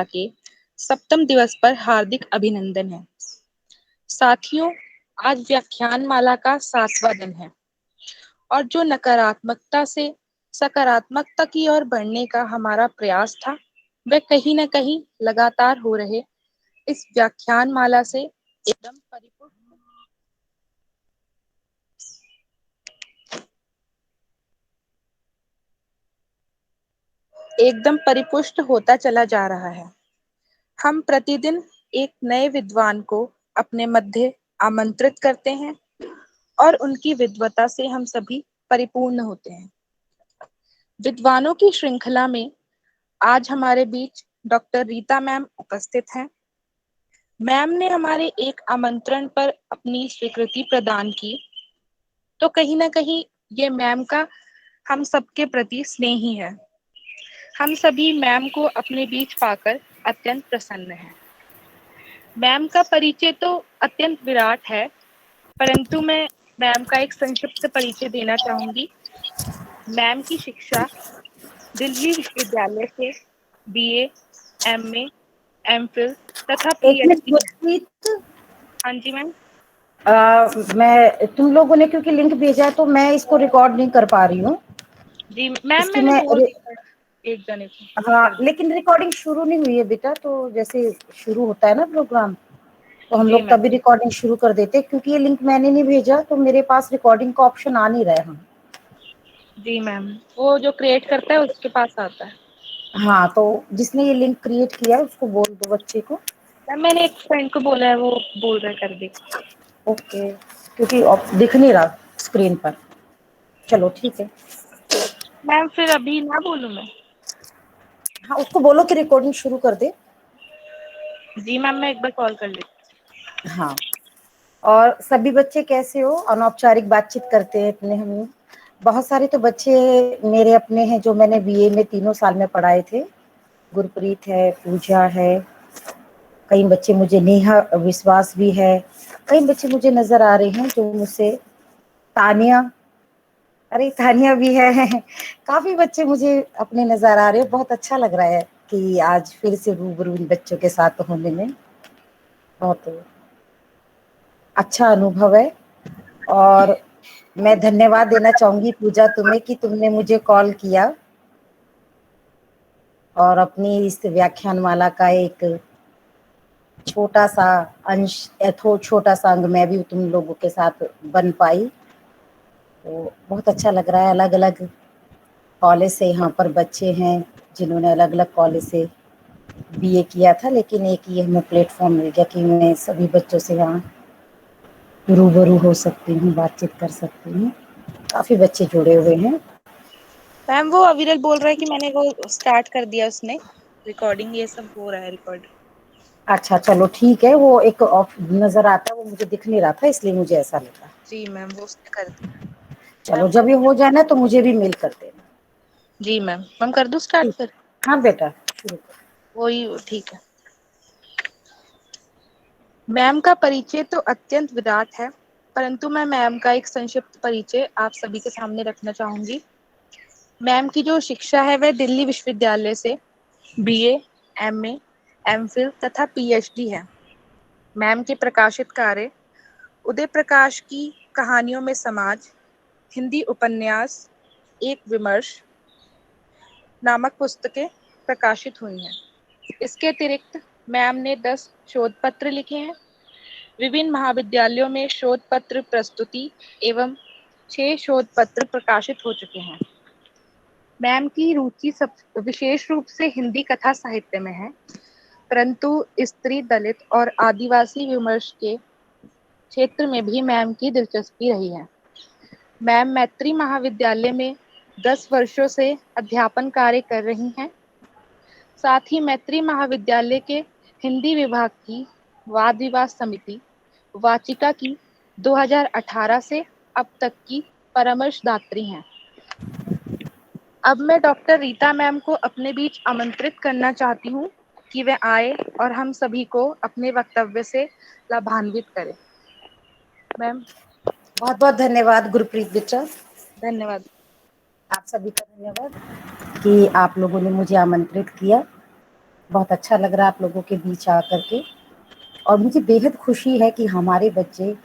के सप्तम दिवस पर हार्दिक अभिनंदन है। साथियों, आज व्याख्यान माला का 7वां दिन है और जो नकारात्मकता से सकारात्मकता की ओर बढ़ने का हमारा प्रयास था, वह कहीं न कहीं लगातार हो रहे इस व्याख्यान माला से एकदम परिपुष्ट होता चला जा रहा है। हम प्रतिदिन एक नए विद्वान को अपने मध्य आमंत्रित करते हैं और उनकी विद्वता से हम सभी परिपूर्ण होते हैं। विद्वानों की श्रृंखला में आज हमारे बीच डॉक्टर रीता मैम उपस्थित हैं। मैम ने हमारे एक आमंत्रण पर अपनी स्वीकृति प्रदान की, तो कहीं ना कहीं ये मैम का हम सबके प्रति स्नेह ही है। हम सभी मैम को अपने बीच पाकर अत्यंत प्रसन्न हैं। मैम का परिचय तो अत्यंत विराट है, परंतु मैं मैम का एक संक्षिप्त परिचय देना चाहूंगी। मैम की शिक्षा दिल्ली विश्वविद्यालय से बीए, एमए, एमफिल तथा एक मिनट पीएचडी। गुरप्रीत। हाँ जी मैम। मैं तुम लोगों ने क्योंकि लिंक भेजा है तो मैं इसको रिकॉर्ड नहीं कर पा रही हूँ। जी मैम, इसकी मैंने मैं बोल दिया था एक जने को हाँ, कर दी। लेकिन रिकॉर्डिंग शुरू नहीं हुई है बेटा। तो जैसे शुरू होता है ना प्रोग्राम, तो हम जी लोग मैम। तभी रिकॉर्डिंग शुरू कर देते हैं, क्योंकि ये लिंक मैंने नहीं भेजा तो मेरे पास रिकॉर्डिंग का ऑप्शन आ नहीं रहा है। हम जी मैम, वो जो क्रिएट करता है उसके पास आता है। हाँ, तो जिसने ये लिंक क्रिएट किया है उसको बोल दो, बच्चे को। मैम मैंने एक फ्रेंड को बोला है, वो बोल रहा है कर दे। ओके, क्योंकि दिख नहीं रहा स्क्रीन पर। चलो ठीक है। मैम फिर अभी ना बोलूं मैं? हाँ, उसको बोलो कि रिकॉर्डिंग शुरू कर दे। जी मैम, मैं एक बार कॉल कर लेती हाँ, और सभी बच्चे कैसे हो? अनौपचारिक बातचीत करते हैं इतने हम। बहुत सारे तो बच्चे मेरे अपने हैं जो मैंने बीए में 3 साल में पढ़ाए थे। गुरप्रीत है, पूजा है, कई बच्चे मुझे, नेहा विश्वास भी है, कई बच्चे मुझे नजर आ रहे हैं जो मुझसे, तानिया, अरे तानिया भी है। काफी बच्चे मुझे अपने नजर आ रहे हैं। बहुत अच्छा लग रहा है कि आज फिर से रूबरू इन बच्चों के साथ होने में। बहुत अच्छा अनुभव है। और मैं धन्यवाद देना चाहूंगी पूजा तुम्हें कि तुमने मुझे कॉल किया और अपनी इस व्याख्यान माला का एक छोटा सा अंश, छोटा सा अंग मैं भी तुम लोगों के साथ बन पाई। तो बहुत अच्छा लग रहा है। अलग अलग कॉलेज से यहाँ पर बच्चे हैं जिन्होंने अलग अलग कॉलेज से बीए किया था, लेकिन एक ये हमें प्लेटफॉर्म मिल गया कि मैं सभी बच्चों से यहाँ रूबरू हो सकती हूँ, बातचीत कर सकती हूँ। काफी बच्चे जुड़े हुए हैं। मैम। वो अविरल बोल रहा है कि मैंने वो स्टार्ट कर दिया, उसने रिकॉर्डिंग, ये सब हो रहा है रिकॉर्ड। अच्छा चलो ठीक है। वो एक ऑफ नजर आता है, वो मुझे दिख नहीं रहा था इसलिए मुझे ऐसा लगा। जी मैम, वो उसने कर दिया। चलो, मैम जब ये हो जाए ना तो मुझे भी मेल कर देना। जी मैम, मैम कर दूं स्टार्ट ठीक। फिर? हाँ बेटा, शुरू कर। वही ठीक है। मैम का परिचय तो अत्यंत विराट है, परंतु मैं मैम का एक संक्षिप्त परिचय आप सभी के सामने रखना चाहूंगी। मैम की जो शिक्षा है वह दिल्ली विश्वविद्यालय से बीए, एमए, एमफिल तथा पीएचडी है। मैम के प्रकाशित कार्य उदय प्रकाश की कहानियों में समाज, हिंदी उपन्यास, एक विमर्श नामक पुस्तकें प्रकाशित हुई हैं। इसके अतिरिक्त मैम ने 10 शोध पत्र लिखे हैं। विभिन्न महाविद्यालयों में शोध पत्र प्रस्तुति एवं 6 शोध पत्र प्रकाशित हो चुके हैं। मैम की रुचि सब विशेष रूप से हिंदी कथा साहित्य में है, परंतु स्त्री, दलित और आदिवासी विमर्श के क्षेत्र में भी मैम की दिलचस्पी रही है। मैम मैत्री महाविद्यालय में 10 वर्षों से अध्यापन कार्य कर रही हैं। साथ ही मैत्री महाविद्यालय के हिंदी विभाग की वाद विवाद समिति वाचिका की 2018 से अब तक की परामर्शदात्री हैं। अब मैं डॉक्टर रीता मैम को अपने बीच आमंत्रित करना चाहती हूँ कि वे आए और हम सभी को अपने वक्तव्य से लाभान्वित करें। मैम। बहुत बहुत धन्यवाद गुरप्रीत बेटा। धन्यवाद। आप सभी का धन्यवाद कि आप लोगों ने मुझे आमंत्रित किया। बहुत अच्छा लग रहा है आप लोगों के बीच आकर के, और मुझे बेहद खुशी है कि हमारे बच्चे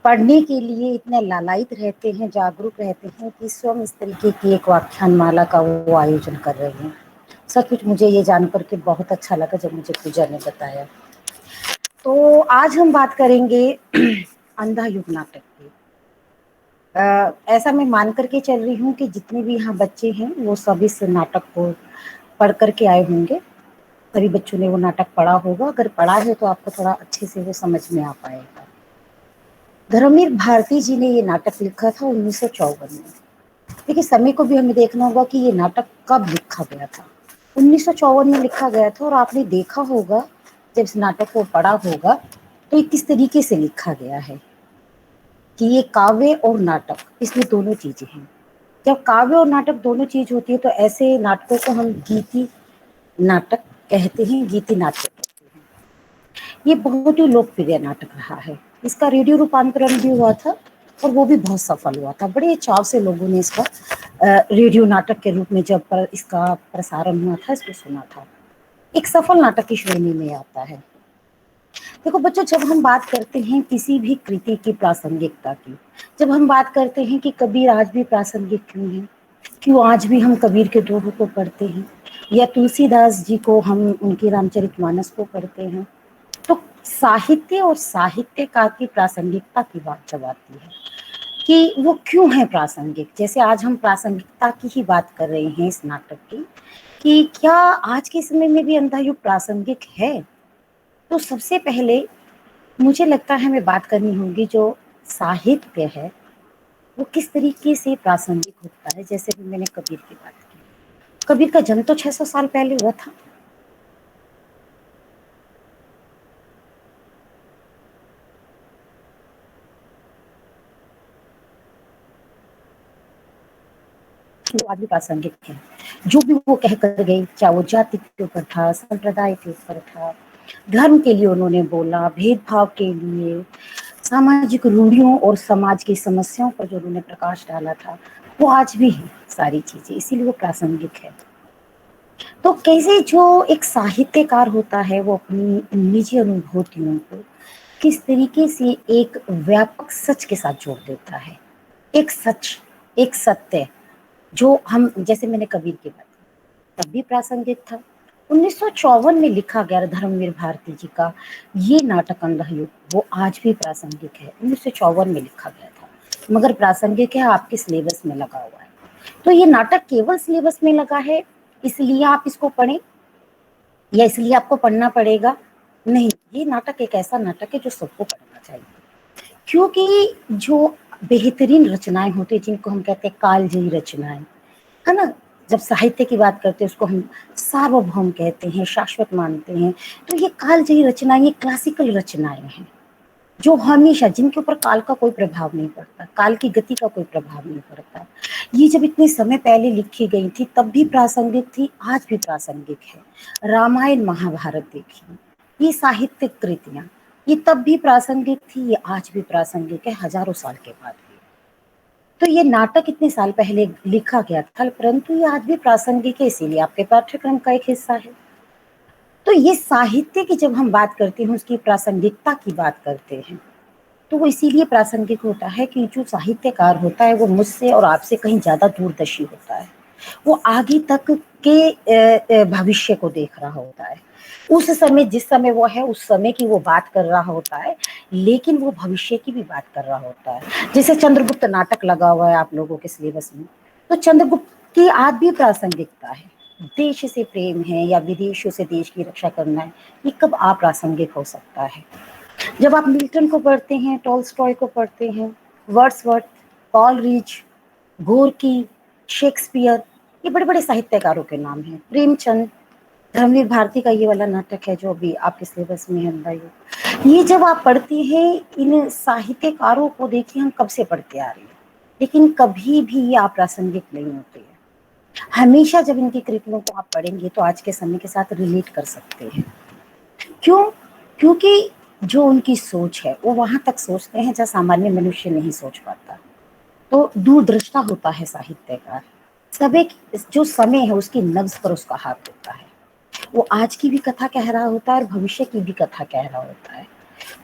पढ़ने के लिए इतने लालायित रहते हैं, जागरूक रहते हैं कि स्वयं इस तरीके की एक व्याख्यान माला का वो आयोजन कर रहे हैं। सचमुच मुझे ये जानकर के बहुत अच्छा लगा जब मुझे पूजा ने बताया। तो आज हम बात करेंगे अंधा युग नाटक की। ऐसा मैं मान करके चल रही हूँ कि जितने भी यहाँ बच्चे हैं वो सब इस नाटक को पढ़ करके आए होंगे। सभी बच्चों ने वो नाटक पढ़ा होगा, अगर पढ़ा है तो आपको थोड़ा अच्छे से वो समझ में आ पाएगा। धर्मवीर भारती जी ने ये नाटक लिखा था 1954 में। देखिए समय को भी हमें देखना होगा कि ये नाटक कब लिखा गया था। 1954 में लिखा गया था, और आपने देखा होगा जब इस नाटक को पढ़ा होगा तो ये किस तरीके से लिखा गया है कि ये काव्य और नाटक, इसमें दोनों चीजें हैं। जब काव्य और नाटक दोनों चीज होती है तो ऐसे नाटकों को हम गीति नाटक कहते हैं, गीति नाटक कहते हैं। ये बहुत ही लोकप्रिय नाटक रहा है। इसका रेडियो रूपांतरण भी हुआ था और वो भी बहुत सफल हुआ था। बड़े चाव से लोगों ने इसका रेडियो नाटक के रूप में जब इसका प्रसारण हुआ था, इसको सुना था। एक सफल नाटक की श्रेणी में आता है। देखो बच्चों, जब हम बात करते हैं किसी भी कृति की प्रासंगिकता की, जब हम बात करते हैं कि कबीर आज भी प्रासंगिक क्यों है, क्यों आज भी हम कबीर के दोहों को पढ़ते हैं, या तुलसीदास जी को हम उनके रामचरितमानस को पढ़ते हैं, तो साहित्य और साहित्यकार की प्रासंगिकता की बात जब आती है कि वो क्यों है प्रासंगिक। जैसे आज हम प्रासंगिकता की ही बात कर रहे हैं इस नाटक की, कि क्या आज के समय में भी अंधा युग प्रासंगिक है। तो सबसे पहले मुझे लगता है हमें बात करनी होगी जो साहित्य है वो किस तरीके से प्रासंगिक होता है। जैसे भी मैंने कबीर की बात की, कबीर का जन्म तो 600 साल पहले हुआ था। वो आज भी प्रासंगिक है। जो भी वो कह कर गए, चाहे वो जाति के ऊपर था, संप्रदाय के ऊपर था, धर्म के लिए उन्होंने बोला, भेदभाव के लिए, सामाजिक रूढ़ियों और समाज की समस्याओं पर जो उन्होंने प्रकाश डाला था, वो आज भी है सारी चीजें, इसीलिए वो प्रासंगिक है। तो कैसे जो एक साहित्यकार होता है वो अपनी निजी अनुभूतियों को किस तरीके से एक व्यापक सच के साथ जोड़ देता है। एक सच, एक सत्य, जो हम, जैसे मैंने कबीर की बात की, तब भी प्रासंगिक था। 1954 में लिखा गया धर्मवीर भारती जी का ये नाटक अंधा युग, वो आज भी प्रासंगिक है। 1954 में लिखा गया था, मगर प्रासंगिक है, आपके सिलेबस में लगा हुआ है। तो ये नाटक केवल सिलेबस में लगा है इसलिए आप इसको पढ़ें या इसलिए आपको पढ़ना पड़ेगा, नहीं। ये नाटक एक ऐसा नाटक है जो सबको पढ़ना चाहिए, क्योंकि जो बेहतरीन रचनाएं होती है जिनको हम कहते हैं कालजयी रचनाएं, है ना। जब साहित्य की बात करते हैं उसको हम सार्वभौम कहते हैं, शाश्वत मानते हैं। तो ये कालजयी रचनाएं, ये क्लासिकल रचनाएं हैं जो हमेशा, जिनके ऊपर काल का कोई प्रभाव नहीं पड़ता, काल की गति का कोई प्रभाव नहीं पड़ता। ये जब इतने समय पहले लिखी गई थी तब भी प्रासंगिक थी, आज भी प्रासंगिक है। रामायण महाभारत देखिए, ये साहित्यिक कृतियां, ये तब भी प्रासंगिक थी, ये आज भी प्रासंगिक है, हजारों साल के बाद भी। तो ये नाटक इतने साल पहले लिखा गया था, परंतु ये आज भी प्रासंगिक है, इसीलिए आपके पाठ्यक्रम का एक हिस्सा है। तो ये साहित्य की जब हम बात करते हैं, उसकी प्रासंगिकता की बात करते हैं, तो वो इसीलिए प्रासंगिक होता है कि जो साहित्यकार होता है वो मुझसे और आपसे कहीं ज्यादा दूरदर्शी होता है। वो आगे तक के भविष्य को देख रहा होता है। उस समय, जिस समय वो है, उस समय की वो बात कर रहा होता है, लेकिन वो भविष्य की भी बात कर रहा होता है। जैसे चंद्रगुप्त नाटक लगा हुआ है आप लोगों के सिलेबस में, तो चंद्रगुप्त की आज भी प्रासंगिकता है। देश से प्रेम है या विदेशों से देश की रक्षा करना है, ये कब अप्रासंगिक हो सकता है। जब आप मिल्टन को पढ़ते हैं, टॉल्स्टॉय को पढ़ते हैं, वर्ड्सवर्थ, कॉलरिज, गोरकी, शेक्सपियर, ये बड़े बड़े साहित्यकारों के नाम हैं। प्रेमचंद, धर्मवीर भारती का ये वाला नाटक है जो अभी आपके सिलेबस में है अंधा युग। ये जब आप पढ़ते हैं, इन साहित्यकारों को देखिए, हम कब से पढ़ते आ रहे हैं, लेकिन कभी भी ये अप्रासंगिक नहीं होते हैं। हमेशा जब इनकी कृतियों को आप पढ़ेंगे तो आज के समय के साथ रिलेट कर सकते हैं। क्यों? क्योंकि जो उनकी सोच है वो वहां तक सोचते हैं जहाँ सामान्य मनुष्य नहीं सोच पाता। तो दूरदृष्टा होता है साहित्यकार। सब एक जो समय है उसकी नब्ज पर उसका हाथ होता है। वो आज की भी कथा कह रहा होता है और भविष्य की भी कथा कह रहा होता है।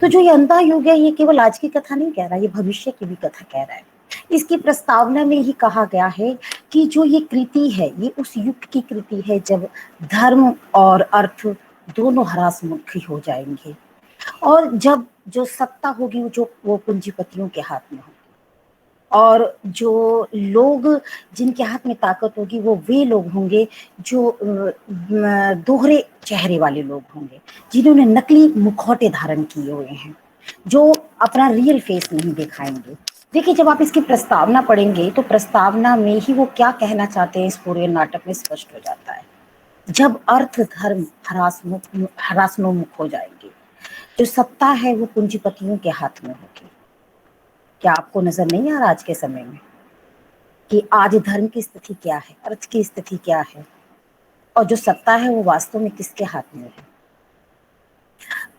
तो जो ये अंधा युग है, ये केवल आज की कथा नहीं कह रहा, ये भविष्य की भी कथा कह रहा है। इसकी प्रस्तावना में ही कहा गया है कि जो ये कृति है, ये उस युग की कृति है जब धर्म और अर्थ दोनों ह्रासमुखी हो जाएंगे, और जब जो सत्ता होगी वो पूंजीपतियों के हाथ में होगी, और जो लोग जिनके हाथ में ताकत होगी वो वे लोग होंगे जो दोहरे चेहरे वाले लोग होंगे, जिन्होंने नकली मुखौटे धारण किए हुए हैं, जो अपना रियल फेस नहीं दिखाएंगे। देखिए, जब आप इसकी प्रस्तावना पढ़ेंगे तो प्रस्तावना में ही वो क्या कहना चाहते हैं इस पूरे नाटक में स्पष्ट हो जाता है। जब अर्थ धर्म हरासनोमुख हो जाएंगे, जो सत्ता है वो पूंजीपतियों के हाथ में होगी। क्या आपको नजर नहीं आ रहा आज के समय में कि आज धर्म की स्थिति क्या है, अर्थ की स्थिति क्या है, और जो सत्ता है वो वास्तव में किसके हाथ में है?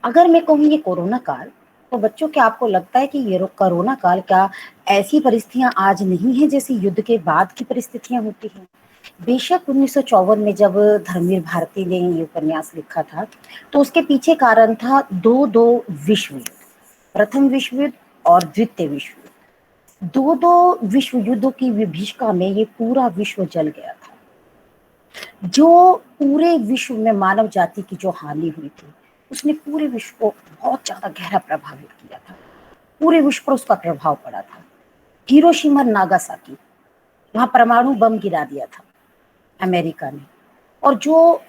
अगर मैं कहूँ ये कोरोना काल, तो बच्चों, क्या आपको लगता है कि ये कोरोना काल क्या ऐसी परिस्थितियां आज नहीं है जैसे युद्ध के बाद की परिस्थितियां होती हैं? बेशक 1954 में जब धर्मवीर भारती ने ये उपन्यास लिखा था, तो उसके पीछे कारण था दो विश्व युद्ध, प्रथम विश्व युद्ध और द्वितीय विश्व युद्ध। दो विश्व युद्धों की विभीषिका में ये पूरा विश्व जल गया था। जो पूरे विश्व में मानव जाति की जो हानि हुई थी, उसने पूरे विश्व को बहुत ज्यादा गहरा प्रभावित किया था। पूरे विश्व पर उसका प्रभाव पड़ा था। हिरोशिमा और नागासाकी, वहां परमाणु बम गिरा दिया था अमेरिका ने, और जो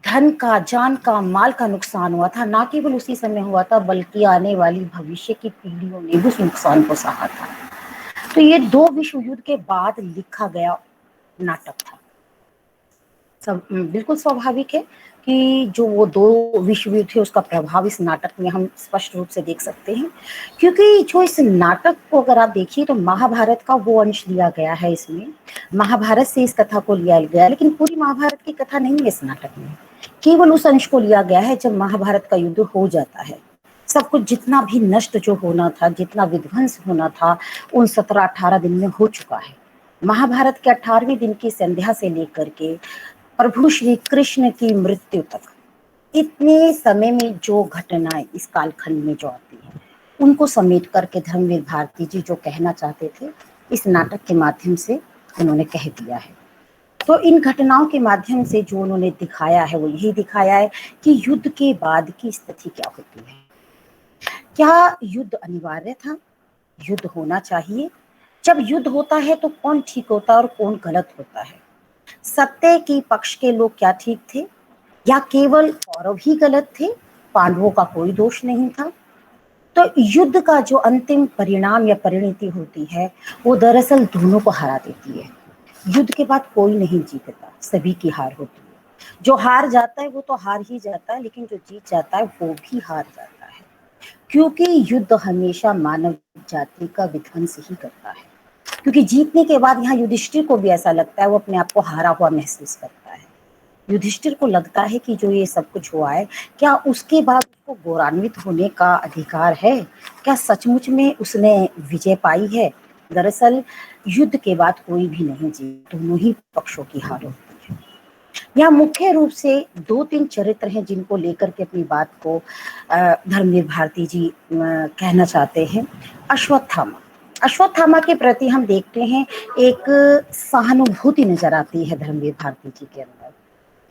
धन का, जान का, माल का नुकसान हुआ था, ना केवल उसी समय हुआ था बल्कि आने वाली भविष्य की पीढ़ियों ने भी उस नुकसान को सहा था। तो ये दो विश्व युद्ध के बाद लिखा गया नाटक था। सब बिल्कुल स्वाभाविक है कि जो वो दो विश्व युद्ध थे उसका प्रभाव इस नाटक में हम स्पष्ट रूप से देख सकते हैं, क्योंकि जो इस नाटक को अगर आप देखिए तो महाभारत का वो अंश लिया गया है इसमें, महाभारत से इस कथा को लिया गया, लेकिन पूरी महाभारत की कथा नहीं है इस नाटक में। केवल उस अंश को लिया गया है जब महाभारत का युद्ध हो जाता है। सब कुछ जितना भी नष्ट जो होना था, जितना विध्वंस होना था, उन 17-18 दिन में हो चुका है। महाभारत के 18वें दिन की संध्या से लेकर के प्रभु श्री कृष्ण की मृत्यु तक, इतने समय में जो घटनाएं इस कालखंड में जो आती है, उनको समेट करके धर्मवीर भारती जी जो कहना चाहते थे, इस नाटक के माध्यम से उन्होंने कह दिया है। तो इन घटनाओं के माध्यम से जो उन्होंने दिखाया है वो यही दिखाया है कि युद्ध के बाद की स्थिति क्या होती है। क्या युद्ध अनिवार्य था? युद्ध होना चाहिए? जब युद्ध होता है तो कौन ठीक होता है और कौन गलत होता है? सत्य के पक्ष के लोग क्या ठीक थे, या केवल कौरव ही गलत थे, पांडवों का कोई दोष नहीं था? तो युद्ध का जो अंतिम परिणाम या परिणति होती है वो दरअसल दोनों को हरा देती है। युद्ध के बाद कोई नहीं जीतता, सभी की हार होती है। जो हार जाता है वो तो हार ही जाता है, लेकिन जो जीत जाता है वो भी हार जाता है, क्योंकि युद्ध हमेशा मानव जाति का विध्वंस ही करता है। क्योंकि जीतने के बाद यहाँ युधिष्ठिर को भी ऐसा लगता है, वो अपने आप को हारा हुआ महसूस करता है। युधिष्ठिर को लगता है कि जो ये सब कुछ हुआ है, क्या उसके बाद उसको गौरवान्वित होने का अधिकार है? क्या सचमुच में उसने विजय पाई है? दरअसल युद्ध के बाद कोई भी नहीं जीता, दोनों ही पक्षों की हार होती है। यहाँ मुख्य रूप से 2-3 चरित्र हैं जिनको लेकर के अपनी बात को धर्मवीर भारती जी कहना चाहते हैं। अश्वत्थामा के प्रति हम देखते हैं एक सहानुभूति नजर आती है धर्मवीर भारती जी के अंदर।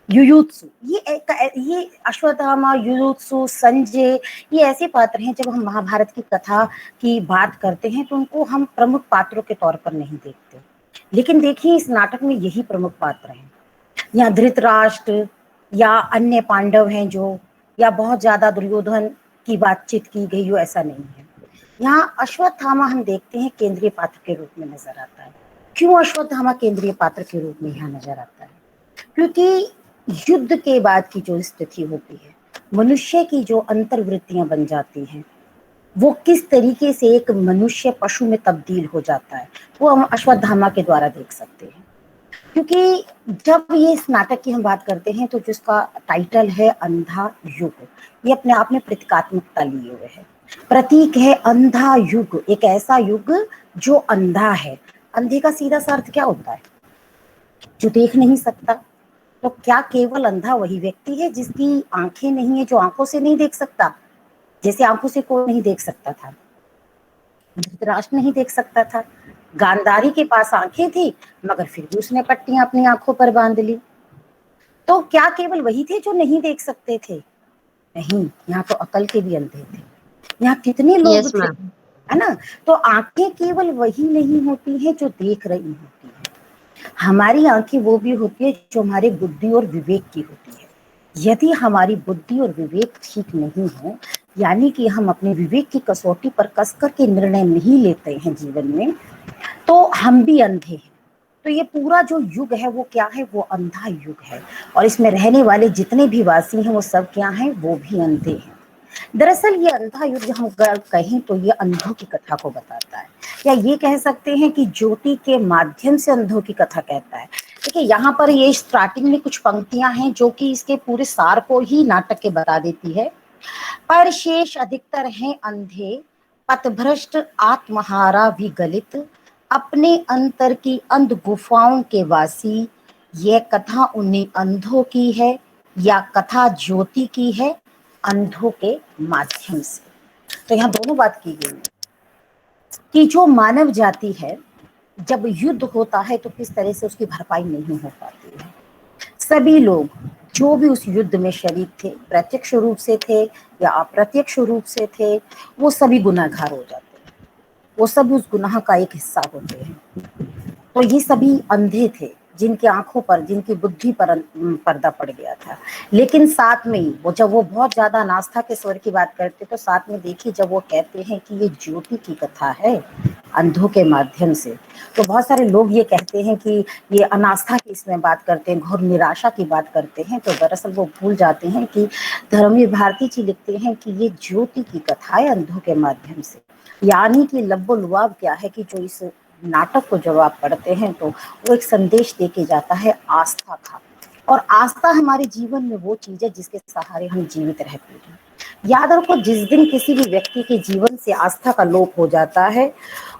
युयुत्सु, ये अश्वत्थामा, युयुत्सु, संजय, ये ऐसे पात्र हैं जब हम महाभारत की कथा की बात करते हैं तो उनको हम प्रमुख पात्रों के तौर पर नहीं देखते, लेकिन देखिए इस नाटक में यही प्रमुख पात्र हैं। या धृतराष्ट्र या अन्य पांडव हैं जो, या बहुत ज्यादा दुर्योधन की बातचीत की गई हो, ऐसा नहीं है। यहाँ अश्वत्थामा हम देखते हैं केंद्रीय पात्र के रूप में नजर आता है। क्यों अश्वत्थामा केंद्रीय पात्र के रूप में यहाँ नजर आता है? क्योंकि युद्ध के बाद की जो स्थिति होती है, मनुष्य की जो अंतर्वृत्तियां बन जाती हैं, वो किस तरीके से एक मनुष्य पशु में तब्दील हो जाता है, वो हम अश्वत्थामा के द्वारा देख सकते हैं। क्योंकि जब ये इस नाटक की हम बात करते हैं तो जिसका टाइटल है अंधा युग, ये अपने आप में प्रतीकात्मकता लिए हुए है। प्रतीक है अंधा युग, एक ऐसा युग जो अंधा है। अंधे का सीधा सा अर्थ क्या होता है? जो देख नहीं सकता। तो क्या केवल अंधा वही व्यक्ति है जिसकी आंखें नहीं है, जो आंखों से नहीं देख सकता? जैसे आंखों से कोई नहीं देख सकता था, धृतराष्ट्र नहीं देख सकता था, गांधारी के पास आंखें थी मगर फिर भी उसने पट्टियां अपनी आंखों पर बांध ली। तो क्या केवल वही थे जो नहीं देख सकते थे? नहीं, यहाँ तो अकल के भी अंधे थे, यहाँ कितने लोग यस थे, मैम। है ना। तो आंखें केवल वही नहीं होती है जो देख रही होती है, हमारी आंखें वो भी होती है जो हमारे बुद्धि और विवेक की होती है। यदि हमारी बुद्धि और विवेक ठीक नहीं है, यानी कि हम अपने विवेक की कसौटी पर कस कर के निर्णय नहीं लेते हैं जीवन में, तो हम भी अंधे हैं। तो ये पूरा जो युग है वो क्या है? वो अंधा युग है, और इसमें रहने वाले जितने भी वासी हैं वो सब क्या हैं? वो भी अंधे हैं। दरअसल ये अंधा युग हम कहें तो ये अंधों की कथा को बताता है, या ये कह सकते हैं कि ज्योति के माध्यम से अंधों की कथा कहता है। देखिए यहाँ पर ये स्टार्टिंग में कुछ पंक्तियां हैं जो कि इसके पूरे सार को ही नाटक के बता देती है। पर शेष अधिकतर हैं अंधे, पथभ्रष्ट आत्महारा विगलित, अपने अंतर की अंध गुफाओं के वासी, यह कथा उन्हीं अंधों की है या कथा ज्योति की है, अंधों के माध्यम से। तो यहाँ दोनों बात की गई कि जो मानव जाति है, जब युद्ध होता है तो किस तरह से उसकी भरपाई नहीं हो पाती है। सभी लोग जो भी उस युद्ध में शरीक थे, प्रत्यक्ष रूप से थे या अप्रत्यक्ष रूप से थे, वो सभी गुनहगार हो जाते हैं, वो सब उस गुनाह का एक हिस्सा होते हैं। तो ये सभी अंधे थे जिनकी आंखों पर, जिनकी बुद्धि पर पर्दा पड़ गया था। लेकिन साथ में ही वो, जब वो बहुत ज्यादा अनास्था के स्वर की बात करते तो साथ में देखिए जब वो कहते हैं कि ये ज्योति की कथा है अंधों के माध्यम से, तो बहुत सारे लोग ये कहते हैं कि ये अनास्था की इसमें बात करते हैं, घोर निराशा की बात करते हैं। तो दरअसल वो भूल जाते हैं कि धर्मवीर भारती जी लिखते हैं कि ये ज्योति की कथा है अंधों के माध्यम से, यानी कि लब्बो लुआब क्या है कि जो इस नाटक को जब आप पढ़ते हैं तो वो एक संदेश देके जाता है आस्था का। और आस्था हमारे जीवन में वो चीज है जिसके सहारे हम जीवित रहते हैं। याद रखो, जिस दिन किसी भी व्यक्ति के जीवन से आस्था का लोप हो जाता है,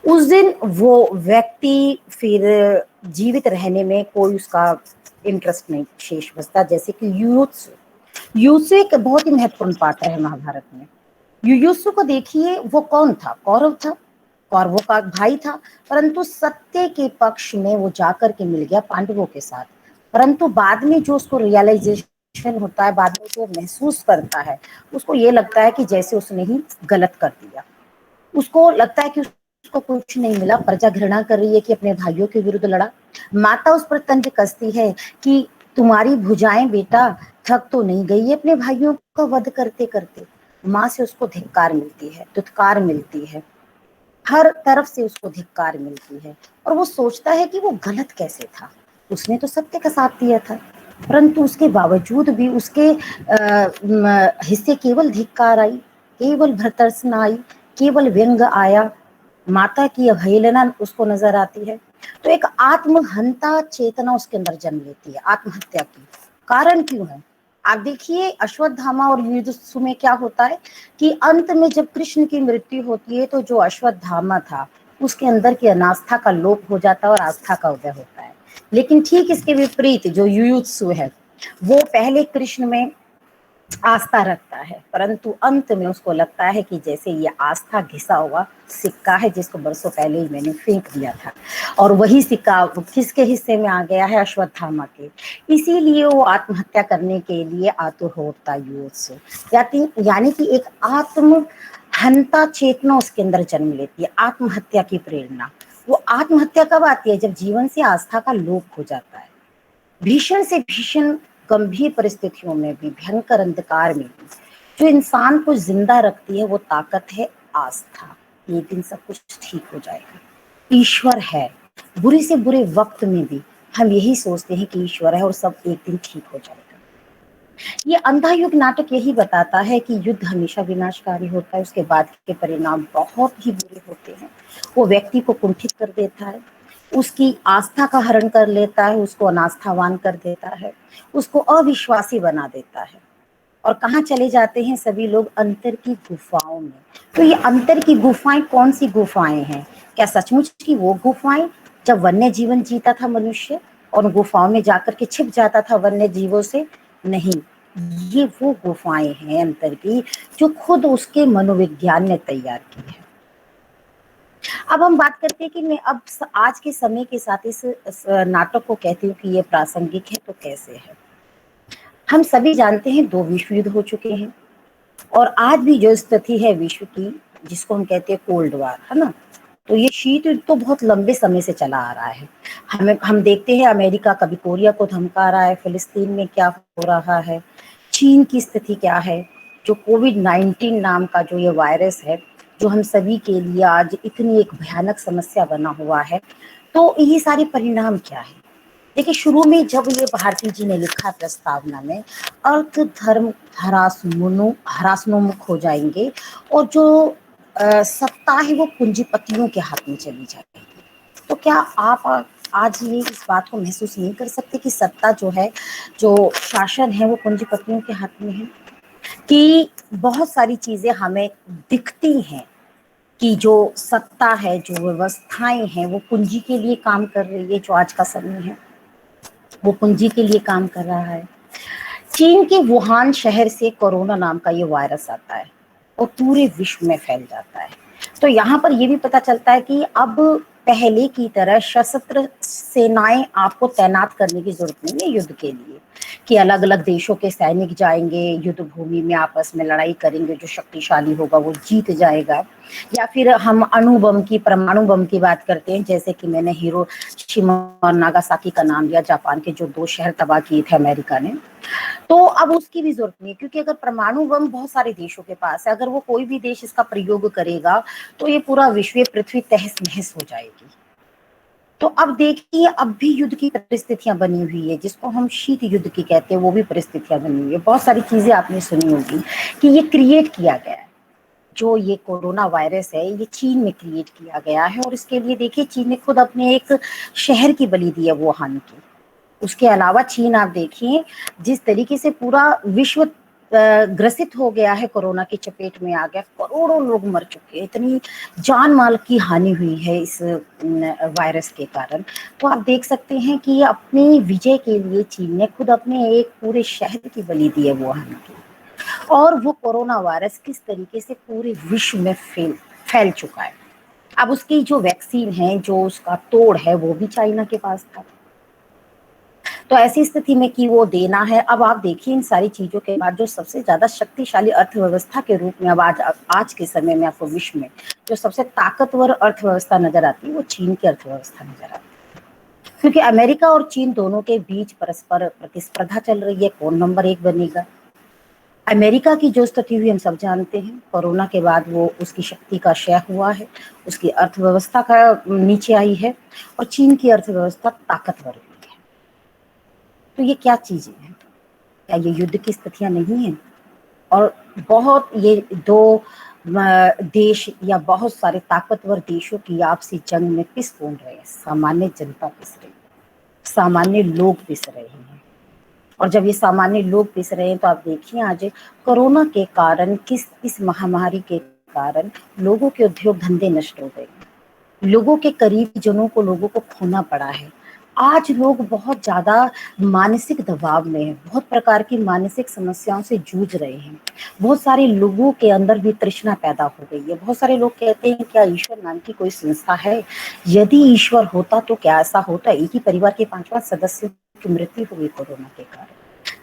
उस दिन वो व्यक्ति फिर जीवित रहने में कोई उसका इंटरेस्ट नहीं शेष बचता। जैसे कि युयुत्सु एक बहुत ही महत्वपूर्ण पात्र है महाभारत में। युयुत्सु को देखिए, वो कौन था? कौरव था, कौरवों का भाई था, परंतु सत्य के पक्ष में वो जाकर के मिल गया पांडवों के साथ। परंतु बाद में जो उसको रियलाइजेशन होता है, बाद में जो महसूस करता है, उसको ये लगता है कि जैसे उसने ही गलत कर दिया। उसको लगता है कि उसको कुछ नहीं मिला, प्रजा घृणा कर रही है कि अपने भाइयों के विरुद्ध लड़ा। माता उस पर तंज कसती है कि तुम्हारी भुजाएं बेटा थक तो नहीं गई है अपने भाइयों का वध करते करते। माँ से उसको धिक्कार मिलती है, दुत्कार मिलती है, हर तरफ से उसको धिक्कार मिलती है, और वो सोचता है कि वो गलत कैसे था, उसने तो सत्य का साथ दिया था। परंतु उसके बावजूद भी उसके हिस्से केवल धिक्कार आई, केवल भर्त्सना आई, केवल व्यंग आया, माता की अवहेलना उसको नजर आती है। तो एक आत्महंता चेतना उसके अंदर जन्म लेती है, आत्महत्या की। कारण क्यों है? आप देखिए अश्वत्थामा और युयुत्सु में क्या होता है कि अंत में जब कृष्ण की मृत्यु होती है तो जो अश्वत्थामा था उसके अंदर की अनास्था का लोप हो जाता है और आस्था का उदय होता है। लेकिन ठीक इसके विपरीत जो युयुत्सु है, वो पहले कृष्ण में आस्था रखता है, परंतु अंत में उसको लगता है कि जैसे ये आस्था घिसा हुआ सिक्का है जिसको बरसों पहले ही मैंने फेंक दिया था, और वही सिक्का किसके हिस्से में आ गया है? अश्वत्थामा के। इसीलिए वो आत्महत्या करने के लिए आतुर होता युयुत्सु, यानी कि एक आत्म हंता चेतना उसके अंदर जन्म लेती है, आत्महत्या की प्रेरणा। वो आत्महत्या कब आती है? जब जीवन से आस्था का लोप हो जाता है। भीषण से भीषण गंभीर परिस्थितियों में भी, भयंकर अंधकार में भी जो इंसान को जिंदा रखती है वो ताकत है आस्था। एक दिन सब कुछ ठीक हो जाएगा, ईश्वर है। बुरे से बुरे वक्त में भी हम यही सोचते हैं कि ईश्वर है और सब एक दिन ठीक हो जाएगा। ये अंधा युग नाटक यही बताता है कि युद्ध हमेशा विनाशकारी होता है, उसके बाद के परिणाम बहुत ही बुरे होते हैं। वो व्यक्ति को कुंठित कर देता है, उसकी आस्था का हरण कर लेता है, उसको अनास्थावान कर देता है, उसको अविश्वासी बना देता है। और कहाँ चले जाते हैं सभी लोग? अंतर की गुफाओं में। तो ये अंतर की गुफाएं कौन सी गुफाएं हैं? क्या सचमुच की वो गुफाएं जब वन्य जीवन जीता था मनुष्य और गुफाओं में जाकर के छिप जाता था वन्य जीवों से। नहीं, ये वो गुफाएं हैं अंतर की जो खुद उसके मनोविज्ञान ने तैयार की है। अब हम बात करते हैं कि मैं अब आज के समय के साथ इस नाटक को कहती हूँ कि ये प्रासंगिक है, तो कैसे है। हम सभी जानते हैं 2 विश्व युद्ध हो चुके हैं और आज भी जो स्थिति है विश्व की, जिसको हम कहते हैं कोल्ड वार, है ना, तो ये शीत युद्ध तो बहुत लंबे समय से चला आ रहा है। हम देखते हैं अमेरिका कभी कोरिया को धमका रहा है, फिलिस्तीन में क्या हो रहा है, चीन की स्थिति क्या है, जो कोविड-19 नाम का जो ये वायरस है, जो हम सभी के लिए आज इतनी एक भयानक समस्या बना हुआ है, तो ये सारे परिणाम क्या है। देखिए, शुरू में जब ये भारती जी ने लिखा प्रस्तावना में, अर्थ धर्म ह्रासनोमुख हो जाएंगे और जो सत्ता है वो पूंजीपतियों के हाथ में चली जाएगी। तो क्या आप आज ये इस बात को महसूस नहीं कर सकते कि सत्ता जो है, जो शासन है, वो पूंजीपतियों के हाथ में है, कि बहुत सारी चीजें हमें दिखती हैं कि जो सत्ता है, जो व्यवस्थाएं हैं, वो पूंजी के लिए काम कर रही है। जो आज का समय है वो पूंजी के लिए काम कर रहा है। चीन के वुहान शहर से कोरोना नाम का ये वायरस आता है और पूरे विश्व में फैल जाता है। तो यहाँ पर ये भी पता चलता है कि अब पहले की तरह सशस्त्र सेनाएं आपको तैनात करने की जरूरत नहीं है युद्ध के लिए, कि अलग अलग देशों के सैनिक जाएंगे युद्ध भूमि में आपस में लड़ाई करेंगे, जो शक्तिशाली होगा वो जीत जाएगा। या फिर हम अणु बम की, परमाणु बम की बात करते हैं, जैसे कि मैंने हिरोशिमा और नागासाकी का नाम लिया, जापान के जो 2 शहर तबाह किए थे अमेरिका ने। तो अब उसकी भी जरूरत नहीं है, क्योंकि अगर परमाणु बम बहुत सारे देशों के पास है, अगर वो कोई भी देश इसका प्रयोग करेगा तो ये पूरा विश्व, पृथ्वी तहस नहस हो जाएगी। तो अब देखिए, अब भी युद्ध की परिस्थितियां बनी हुई है, जिसको हम शीत युद्ध की कहते हैं, वो भी परिस्थितियां बनी हुई है। बहुत सारी चीजें आपने सुनी होगी कि ये क्रिएट किया गया है, जो ये कोरोना वायरस है ये चीन में क्रिएट किया गया है। और इसके लिए देखिए, चीन ने खुद अपने एक शहर की बलि दी है, वुहान की। उसके अलावा चीन, आप देखिए जिस तरीके से पूरा विश्व ग्रसित हो गया है, कोरोना की चपेट में आ गया, करोड़ों लोग मर चुके हैं, इतनी जान माल की हानि हुई है इस वायरस के कारण। तो आप देख सकते हैं कि अपनी विजय के लिए चीन ने खुद अपने एक पूरे शहर की बलि दी है वुहान की। और वो कोरोना वायरस किस तरीके से पूरे विश्व में फैल चुका है। अब उसकी जो वैक्सीन है, जो उसका तोड़ है, वो भी चाइना के पास था। तो ऐसी स्थिति में कि वो देना है। अब आप देखिए, इन सारी चीजों के बाद जो सबसे ज्यादा शक्तिशाली अर्थव्यवस्था के रूप में अब आज के समय में आपको विश्व में जो सबसे ताकतवर अर्थव्यवस्था नजर आती है, वो चीन की अर्थव्यवस्था नजर आती है। क्योंकि अमेरिका और चीन दोनों के बीच परस्पर प्रतिस्पर्धा चल रही है, कौन नंबर 1 बनेगा। अमेरिका की जो स्थिति हुई हम सब जानते हैं, कोरोना के बाद वो उसकी शक्ति का क्षय हुआ है, उसकी अर्थव्यवस्था का नीचे आई है, और चीन की अर्थव्यवस्था ताकतवर हुई है। तो ये क्या चीजें हैं? क्या ये युद्ध की स्थितियां नहीं है? और बहुत ये 2 देश या बहुत सारे ताकतवर देशों की आपसी जंग में पिस कौन रहे हैं? सामान्य जनता पिस रही है, सामान्य लोग पिस रहे हैं। और जब ये सामान्य लोग पिस रहे हैं, तो आप देखिए आज कोरोना के कारण, इस महामारी के कारण लोगों के उद्योग धंधे नष्ट हो गए, लोगों के करीबी जनों को, लोगों को खोना पड़ा है। आज लोग बहुत ज्यादा मानसिक दबाव में हैं, बहुत प्रकार की मानसिक समस्याओं से जूझ रहे हैं। बहुत सारे लोगों के अंदर भी तृष्णा पैदा हो गई है। बहुत सारे लोग कहते हैं, क्या ईश्वर नाम की कोई संस्था है? यदि ईश्वर होता तो क्या ऐसा होता? एक ही परिवार के 5-5 सदस्यों की मृत्यु हुई कोरोना के कारण।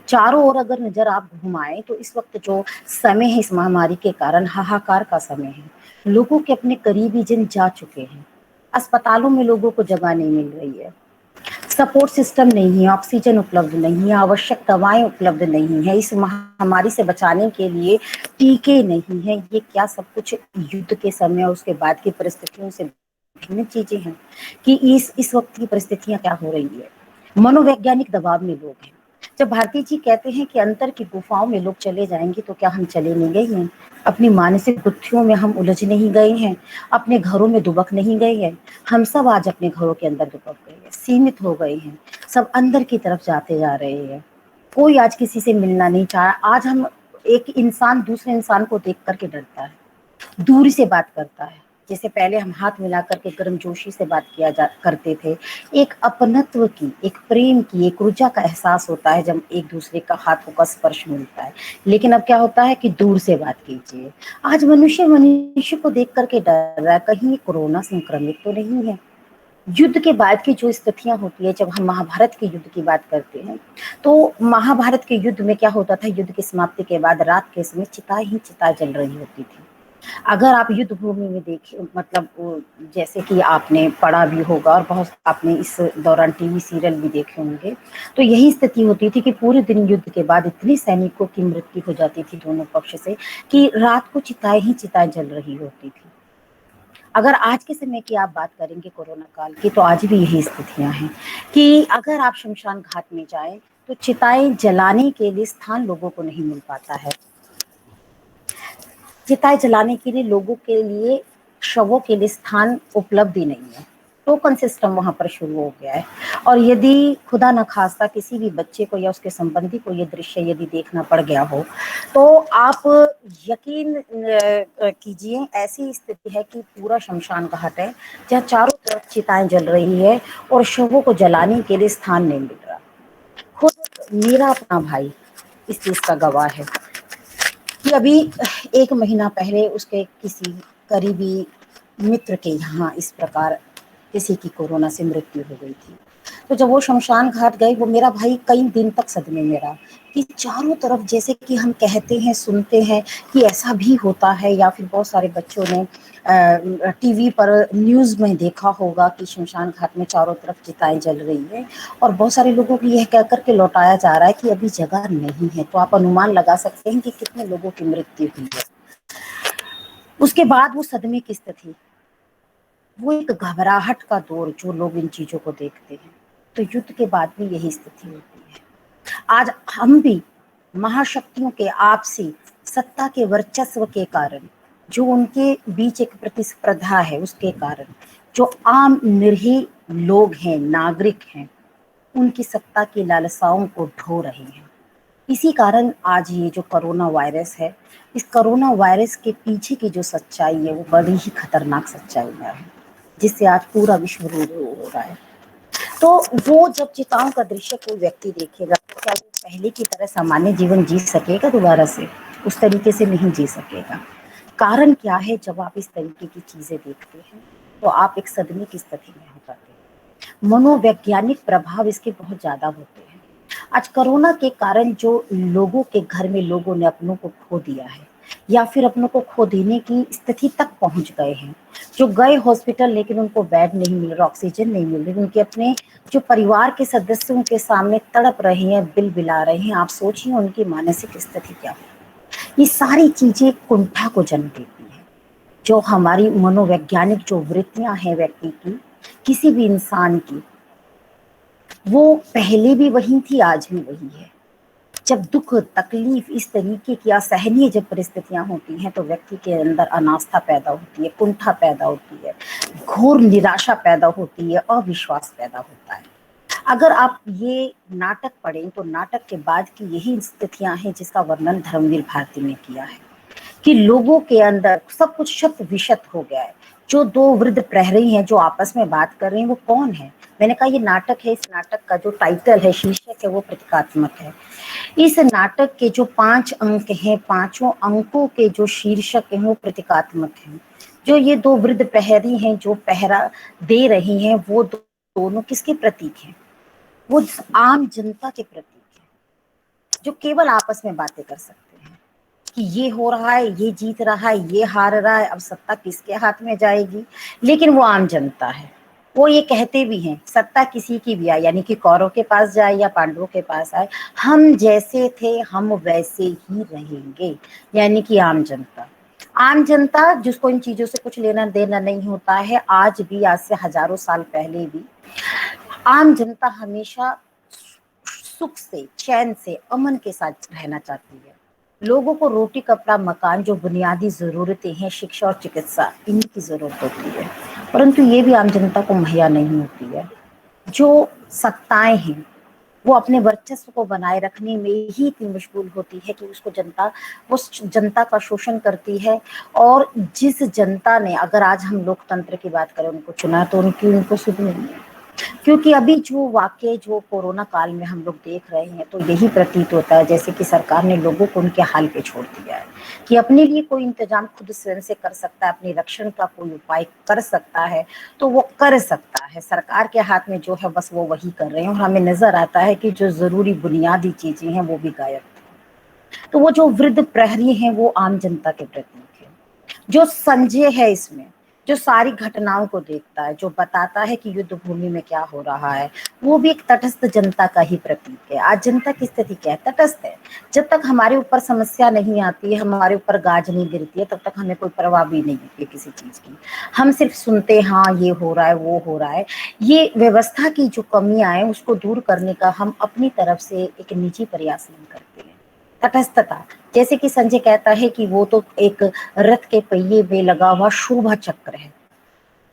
चारों ओर अगर नजर आप घुमाएं, तो इस वक्त जो समय है इस महामारी के कारण, हाहाकार का समय है। लोगों के अपने करीबी जन जा चुके हैं, अस्पतालों में लोगों को जगह नहीं मिल रही है, सपोर्ट सिस्टम नहीं है, ऑक्सीजन उपलब्ध नहीं है, आवश्यक दवाएं उपलब्ध नहीं है, इस महामारी से बचाने के लिए टीके नहीं है। ये क्या सब कुछ युद्ध के समय और उसके बाद की परिस्थितियों से भिन्न चीजें हैं कि इस वक्त की परिस्थितियां क्या हो रही है। मनोवैज्ञानिक दबाव में लोग हैं। जब भारती जी कहते हैं कि अंतर की गुफाओं में लोग चले जाएंगे, तो क्या हम चले नहीं गए हैं? अपनी मानसिक गुत्थियों में हम उलझ नहीं गए हैं? अपने घरों में दुबक नहीं गए हैं? हम सब आज अपने घरों के अंदर दुबक गए हैं, सीमित हो गए हैं, सब अंदर की तरफ जाते जा रहे हैं। कोई आज किसी से मिलना नहीं चाह। आज हम, एक इंसान दूसरे इंसान को देख करके डरता है, दूरी से बात करता है, जैसे पहले हम हाथ मिलाकर के गर्मजोशी से बात किया करते थे, एक अपनत्व की, एक प्रेम की, एक ऊर्जा का एहसास होता है जब एक दूसरे का हाथों का स्पर्श मिलता है। लेकिन अब क्या होता है कि दूर से बात कीजिए। आज मनुष्य मनुष्य को देख करके डर रहा है, कहीं कोरोना संक्रमित तो नहीं है। युद्ध के बाद की जो स्थितियां होती है, जब हम महाभारत के युद्ध की बात करते हैं, तो महाभारत के युद्ध में क्या होता था, युद्ध की समाप्ति के बाद रात के समय चिताएं ही चिताएं जल रही होती थी। अगर आप युद्ध भूमि में देखिए, मतलब जैसे कि आपने पढ़ा भी होगा और बहुत आपने इस दौरान टीवी सीरियल भी देखे होंगे, तो यही स्थिति होती थी कि पूरे दिन युद्ध के बाद इतने सैनिकों की मृत्यु हो जाती थी दोनों पक्ष से कि रात को चिताएं ही चिताएं जल रही होती थी। अगर आज के समय की आप बात करेंगे कोरोना काल की, तो आज भी यही स्थितियां हैं कि अगर आप शमशान घाट में जाएं तो चिताएं जलाने के लिए स्थान लोगों को नहीं मिल पाता है। चिताएं जलाने के लिए लोगों के लिए, शवों के लिए स्थान उपलब्ध ही नहीं है। टोकन सिस्टम वहां पर शुरू हो गया है। और यदि खुदा न खास्ता किसी भी बच्चे को या उसके संबंधी को ये दृश्य यदि देखना पड़ गया हो, तो आप यकीन कीजिए, ऐसी स्थिति है कि पूरा शमशान घाट है जहाँ चारों तरफ चिताएं जल रही है और शवों को जलाने के लिए स्थान नहीं मिल रहा। खुद मेरा अपना भाई इस चीज का गवाह है कि अभी 1 महीना पहले उसके किसी करीबी मित्र के यहाँ इस प्रकार किसी की कोरोना से मृत्यु हो गई थी। तो जब वो शमशान घाट गए, वो मेरा भाई कई दिन तक सदमे में रहा कि चारों तरफ, जैसे कि हम कहते हैं सुनते हैं कि ऐसा भी होता है, या फिर बहुत सारे बच्चों ने टीवी पर न्यूज़ में देखा होगा कि शमशान घाट में चारों तरफ चिताएं जल रही है, और बहुत सारे लोगों को यह कह करके लौटाया जा रहा है कि अभी जगह नहीं है। तो आप अनुमान लगा सकते हैं कि कितने लोगों की मृत्यु हुई है। उसके बाद वो सदमे की स्थिति, वो एक घबराहट का दौर जो लोग इन चीजों को देखते हैं। तो युद्ध के बाद भी यही स्थिति होती है। आज हम भी महाशक्तियों के आपसी सत्ता के वर्चस्व के कारण, जो उनके बीच एक प्रतिस्पर्धा है उसके कारण, जो आम निरीह लोग हैं, नागरिक हैं, उनकी सत्ता की लालसाओं को ढो रहे हैं। इसी कारण आज ये जो कोरोना वायरस है, इस कोरोना वायरस के पीछे की जो सच्चाई है वो बड़ी ही खतरनाक सच्चाई है, जिससे आज पूरा विश्व रूबरू हो रहा है। तो वो जब चिताओं का दृश्य कोई व्यक्ति देखेगा, तो क्या वो पहले की तरह सामान्य जीवन जी सकेगा? दोबारा से उस तरीके से नहीं जी सकेगा। कारण क्या है, जब आप इस तरीके की चीजें देखते हैं तो आप एक सदमे की स्थिति में हो जाते हैं। मनोवैज्ञानिक प्रभाव इसके बहुत ज्यादा होते हैं। आज कोरोना के कारण जो लोगों के घर में लोगों ने अपनों को खो दिया है, या फिर अपनों को खो देने की स्थिति तक पहुंच गए हैं, जो गए हॉस्पिटल लेकिन उनको बेड नहीं मिल रहा, ऑक्सीजन नहीं मिल रही, उनके अपने जो परिवार के सदस्यों के सामने तड़प रहे हैं, बिल बिला रहे हैं, आप सोचिए उनकी मानसिक स्थिति क्या हो। ये सारी चीजें कुंठा को जन्म देती है। जो हमारी मनोवैज्ञानिक जो वृत्तियां हैं व्यक्ति की, किसी भी इंसान की, वो पहले भी वही थी, आज भी वही है। जब दुख तकलीफ इस तरीके की असहनीय जब परिस्थितियां होती हैं, तो व्यक्ति के अंदर अनास्था पैदा होती है, कुंठा पैदा होती है, घोर निराशा पैदा होती है, अविश्वास पैदा होता है। अगर आप ये नाटक पढ़ें तो नाटक के बाद की यही स्थितियां हैं जिसका वर्णन धर्मवीर भारती ने किया है कि लोगों के अंदर सब कुछ शत विशत हो गया है। जो दो वृद्ध प्रहरी हैं जो आपस में बात कर रहे हैं, वो कौन है? मैंने कहा ये नाटक है, इस नाटक का जो टाइटल है, शीर्षक है, वो प्रतीकात्मक है। इस नाटक के जो 5 अंक हैं, पांचों अंकों के जो शीर्षक हैं वो प्रतीकात्मक हैं। जो ये दो वृद्ध प्रहरी हैं जो पहरा दे रही हैं, वो दोनों किसके प्रतीक हैं? वो आम जनता के प्रतीक हैं, जो केवल आपस में बातें कर सकते हैं कि ये हो रहा है, ये जीत रहा है, ये हार रहा है, अब सत्ता किसके हाथ में जाएगी। लेकिन वो आम जनता है। वो ये कहते भी हैं, सत्ता किसी की भी आए, यानी कि कौरव के पास जाए या पांडवों के पास आए, हम जैसे थे हम वैसे ही रहेंगे। यानी कि आम जनता, आम जनता जिसको इन चीजों से कुछ लेना देना नहीं होता है, आज भी, आज से हजारों साल पहले भी आम जनता हमेशा सुख से, चैन से, अमन के साथ रहना चाहती है। लोगों को रोटी कपड़ा मकान, जो बुनियादी जरूरतें हैं, शिक्षा और चिकित्सा, इनकी जरूरत होती है, परंतु ये भी आम जनता को मुहैया नहीं होती है। जो सत्ताएं हैं, वो अपने वर्चस्व को बनाए रखने में ही इतनी मशगूल होती है कि उसको जनता, उस जनता का शोषण करती है। और जिस जनता ने, अगर आज हम लोकतंत्र की बात करें, उनको चुना, तो उनको सुध नहीं है। क्योंकि अभी जो वाकई जो कोरोना काल में हम लोग देख रहे हैं, तो यही प्रतीत होता है जैसे कि सरकार ने लोगों को उनके हाल पे छोड़ दिया है कि अपने लिए कोई इंतजाम खुद स्वयं से कर सकता है, अपने रक्षण का कोई उपाय कर सकता है तो वो कर सकता है। सरकार के हाथ में जो है बस वो वही कर रहे हैं, और हमें नजर आता है कि जो जरूरी बुनियादी चीजें हैं वो भी गायब। तो वो जो वृद्ध प्रहरी हैं वो आम जनता के प्रतीक है, जो संजय है इसमें, जो सारी घटनाओं को देखता है, जो बताता है कि युद्ध भूमि में क्या हो रहा है, वो भी एक तटस्थ जनता का ही प्रतीक है। आज जनता की स्थिति क्या है? तटस्थ है। जब तक हमारे ऊपर समस्या नहीं आती है, हमारे ऊपर गाज नहीं गिरती है, तब तक हमें कोई परवाह भी नहीं होती है किसी चीज की। हम सिर्फ सुनते हैं, हाँ ये हो रहा है, वो हो रहा है। ये व्यवस्था की जो कमियां है उसको दूर करने का हम अपनी तरफ से एक निजी प्रयास नहीं करते हैं। तटस्थता, जैसे कि संजय कहता है कि वो तो एक रथ के पहिए में लगा हुआ शोभा चक्र है,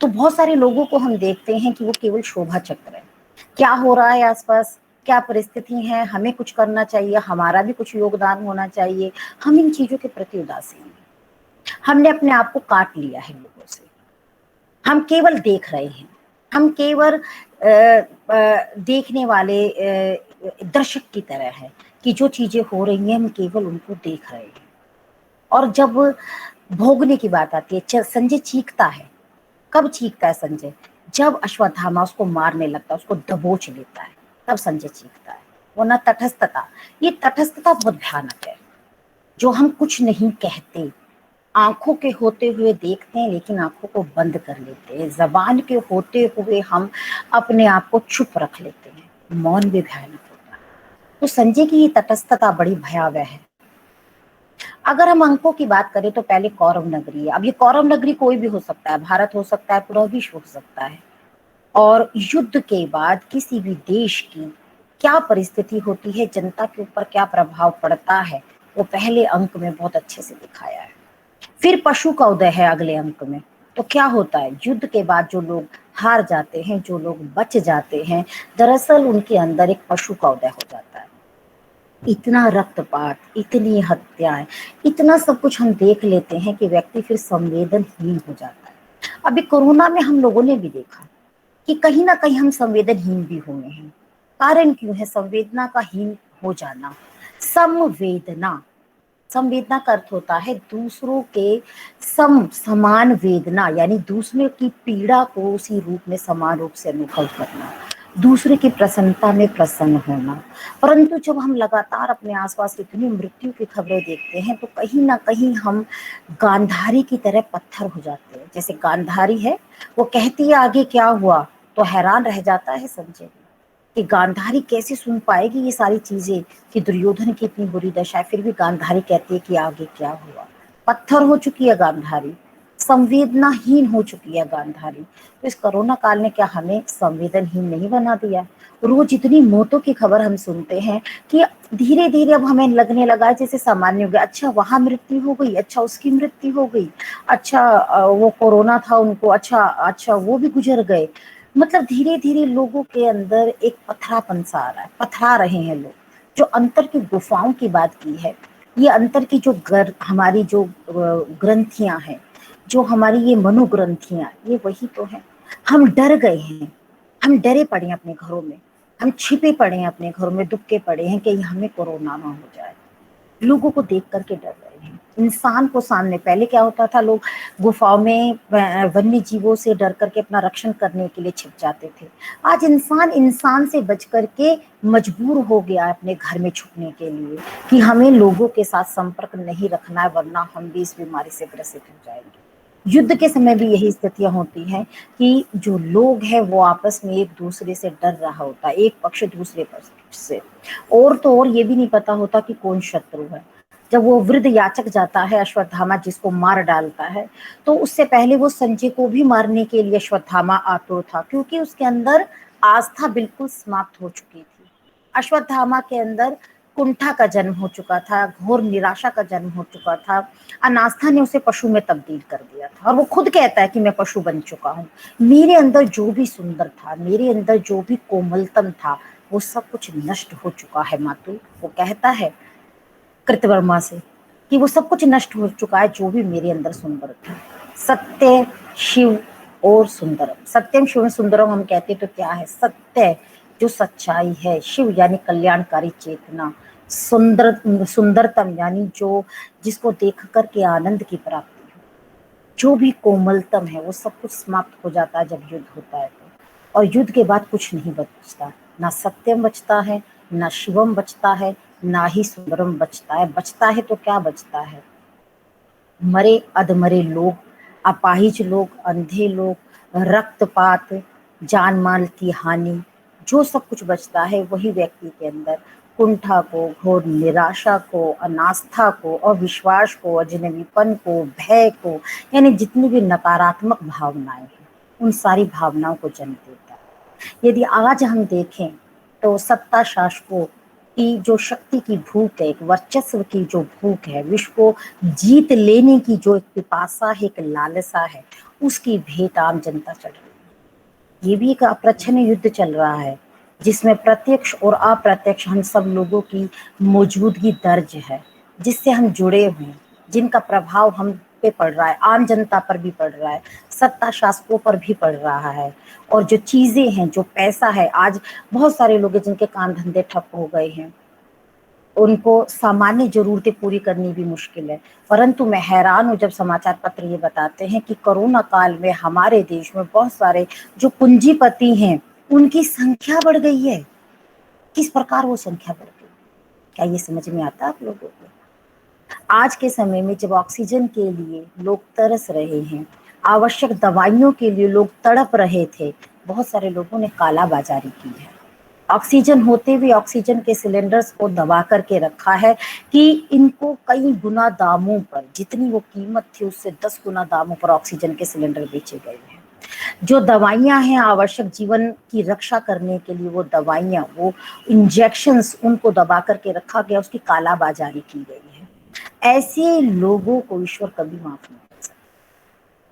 तो बहुत सारे लोगों को हम देखते हैं कि वो केवल शोभा चक्र है। क्या हो रहा है आसपास, क्या परिस्थिति है, हमें कुछ करना चाहिए, हमारा भी कुछ योगदान होना चाहिए, हम इन चीजों के प्रति उदासीन हैं। हमने अपने आप को काट लिया है लोगों से। हम केवल देख रहे हैं, हम केवल देखने वाले दर्शक की तरह है कि जो चीजें हो रही हैं हम केवल उनको देख रहे हैं। और जब भोगने की बात आती है, संजय चीखता है। कब चीखता है संजय? जब अश्वत्थामा उसको मारने लगता है, उसको दबोच लेता है, तब संजय चीखता है। वो ना तटस्थता, ये तटस्थता बहुत भयानक है, जो हम कुछ नहीं कहते, आंखों के होते हुए देखते हैं लेकिन आंखों को बंद कर लेते हैं, जबान के होते हुए हम अपने आप को चुप रख लेते हैं। मौन भी भयानक होता है। तो संजय की ये तटस्थता बड़ी भयावह है। अगर हम अंकों की बात करें तो पहले कौरव नगरी है। अब ये कौरव नगरी कोई भी हो सकता है, भारत हो सकता है, पूरा विश्व हो सकता है। और युद्ध के बाद किसी भी देश की क्या परिस्थिति होती है, जनता के ऊपर क्या प्रभाव पड़ता है, वो पहले अंक में बहुत अच्छे से दिखाया है। फिर पशु का उदय है अगले अंक में। तो क्या होता है, युद्ध के बाद जो लोग हार जाते हैं, जो लोग बच जाते हैं, दरअसल उनके अंदर एक पशु का उदय हो जाता है। इतना रक्तपात, इतनी हत्याएं, इतना सब कुछ हम देख लेते हैं कि व्यक्ति फिर संवेदनहीन हो जाता है। अभी कोरोना में हम लोगों ने भी देखा कि कहीं ना कहीं हम संवेदनहीन भी हुए हैं। कारण क्यों है संवेदना का हीन हो जाना? संवेदना, संवेदना का अर्थ होता है दूसरों के समान वेदना, यानी दूसरे की पीड़ा को उसी रूप में समान रूप से अनुभव करना, दूसरे की प्रसन्नता में प्रसन्न होना। परंतु जब हम लगातार अपने आसपास इतनी मृत्यु की खबरें देखते हैं तो कहीं ना कहीं हम गांधारी की तरह पत्थर हो जाते हैं। जैसे गांधारी है, वो कहती है आगे क्या हुआ, तो हैरान रह जाता है संजय कि गांधारी कैसे सुन पाएगी ये सारी चीजें, कि दुर्योधन की इतनी बुरी दशा है, फिर भी गांधारी कहती है कि आगे क्या हुआ। पत्थर हो चुकी है गांधारी, संवेदनाहीन हो चुकी है गांधारी। तो इस कोरोना काल ने क्या हमें संवेदनहीन नहीं बना दिया? रोज इतनी मौतों की खबर हम सुनते हैं कि धीरे धीरे अब हमें लगने लगा है जैसे सामान्य हो गया। अच्छा वहां मृत्यु हो गई, अच्छा उसकी मृत्यु हो गई, अच्छा वो कोरोना था उनको, अच्छा अच्छा वो भी गुजर गए। मतलब धीरे धीरे लोगों के अंदर एक पथरापन सा आ रहा है, पथरा रहे हैं लोग। जो अंतर की गुफाओं की बात की है, ये अंतर की जो हमारी जो ग्रंथियां हैं, जो हमारी ये मनोग्रंथियां, ये वही तो है। हम डर गए हैं, हम डरे पड़े हैं अपने घरों में, हम छिपे पड़े हैं अपने घरों में, दुबके पड़े हैं कि हमें कोरोना ना हो जाए। लोगों को देख करके डर रहे हैं, इंसान को सामने। पहले क्या होता था, लोग गुफाओं में वन्य जीवों से डर करके अपना रक्षण करने के लिए छिप जाते थे। आज इंसान इंसान से बच करके मजबूर हो गया है अपने घर में छुपने के लिए कि हमें लोगों के साथ संपर्क नहीं रखना है, वरना हम भी इस बीमारी से ग्रसित हो जाएंगे। युद्ध के समय भी यही स्थितियां होती हैं कि जो लोग हैं वो आपस में एक दूसरे से डर रहा होता है, एक पक्ष दूसरे पक्ष से। और तो और ये भी नहीं पता होता कि कौन शत्रु है। जब वो वृद्ध याचक जाता है, अश्वत्थामा जिसको मार डालता है, तो उससे पहले वो संजय को भी मारने के लिए अश्वत्थामा आतुर था, क्योंकि उसके अंदर आस्था बिल्कुल समाप्त हो चुकी थी। अश्वत्थामा के अंदर कुंठा का जन्म हो चुका था, घोर निराशा का जन्म हो चुका था। अनास्था ने उसे पशु में तब्दील कर दिया था, और वो खुद कहता है कि मैं पशु बन चुका हूँ। मेरे अंदर जो भी सुंदर था, मेरे अंदर जो भी कोमलतम था, वो सब कुछ नष्ट हो चुका है मातु। वो कहता है कृतवर्मा से कि वो सब कुछ नष्ट हो चुका है जो भी मेरे अंदर सुंदर था। सत्य, शिव और सुंदरम। सत्यम शिव सुंदरम हम कहते तो क्या है? सत्य जो सच्चाई है, शिव यानी कल्याणकारी चेतना, सुंदरतम यानी जो जिसको देख करके आनंद की प्राप्ति हो, जो भी कोमलतम है वो सब कुछ समाप्त हो जाता है जब युद्ध होता है तो। और युद्ध के बाद कुछ नहीं बचता, ना सत्यम बचता है, ना शिवम बचता है, ना ही सुंदरम बचता है। बचता है तो क्या बचता है? मरे अधमरे लोग, अपाहिज लोग, अंधे लोग, रक्तपात, जान माल की हानि। जो सब कुछ बचता है वही व्यक्ति के अंदर कुंठा को, घोर निराशा को, अनास्था को, अविश्वास को, अजनबीपन को, भय को, यानी जितनी भी नकारात्मक भावनाएं हैं उन सारी भावनाओं को जन्म देता है। यदि आज हम देखें तो सत्ता शासकों की जो शक्ति की भूख है, एक वर्चस्व की जो भूख है, विश्व को जीत लेने की जो एक पिपासा है, एक लालसा है, उसकी भेंट आम जनता चढ़ रही है। ये भी एक अप्रच्छन्न युद्ध चल रहा है जिसमें प्रत्यक्ष और अप्रत्यक्ष हम सब लोगों की मौजूदगी दर्ज है, जिससे हम जुड़े हुए हैं, जिनका प्रभाव हम पे पड़ रहा है, आम जनता पर भी पड़ रहा है, सत्ता शासकों पर भी पड़ रहा है। और जो चीजें हैं, जो पैसा है, आज बहुत सारे लोग हैं जिनके काम धंधे ठप हो गए हैं, उनको सामान्य जरूरतें पूरी करनी भी मुश्किल है। परंतु मैं हैरान हूँ जब समाचार पत्र ये बताते हैं कि कोरोना काल में हमारे देश में बहुत सारे जो पूंजीपति हैं उनकी संख्या बढ़ गई है। किस प्रकार वो संख्या बढ़ गई, क्या ये समझ में आता है आप लोगों को? आज के समय में जब ऑक्सीजन के लिए लोग तरस रहे हैं, आवश्यक दवाइयों के लिए लोग तड़प रहे थे, बहुत सारे लोगों ने कालाबाजारी की है। ऑक्सीजन होते हुए ऑक्सीजन के सिलेंडर्स को दबा करके रखा है कि इनको कई गुना दामों पर, जितनी वो कीमत थी उससे 10 गुना दामों पर ऑक्सीजन के सिलेंडर बेचे गए हैं। जो दवाइयां हैं आवश्यक जीवन की रक्षा करने के लिए, वो दवाइयां, वो इंजेक्शंस, उनको दबा करके रखा गया, उसकी कालाबाजारी की गई है। ऐसे लोगों को ईश्वर कभी माफ नहीं कर सकता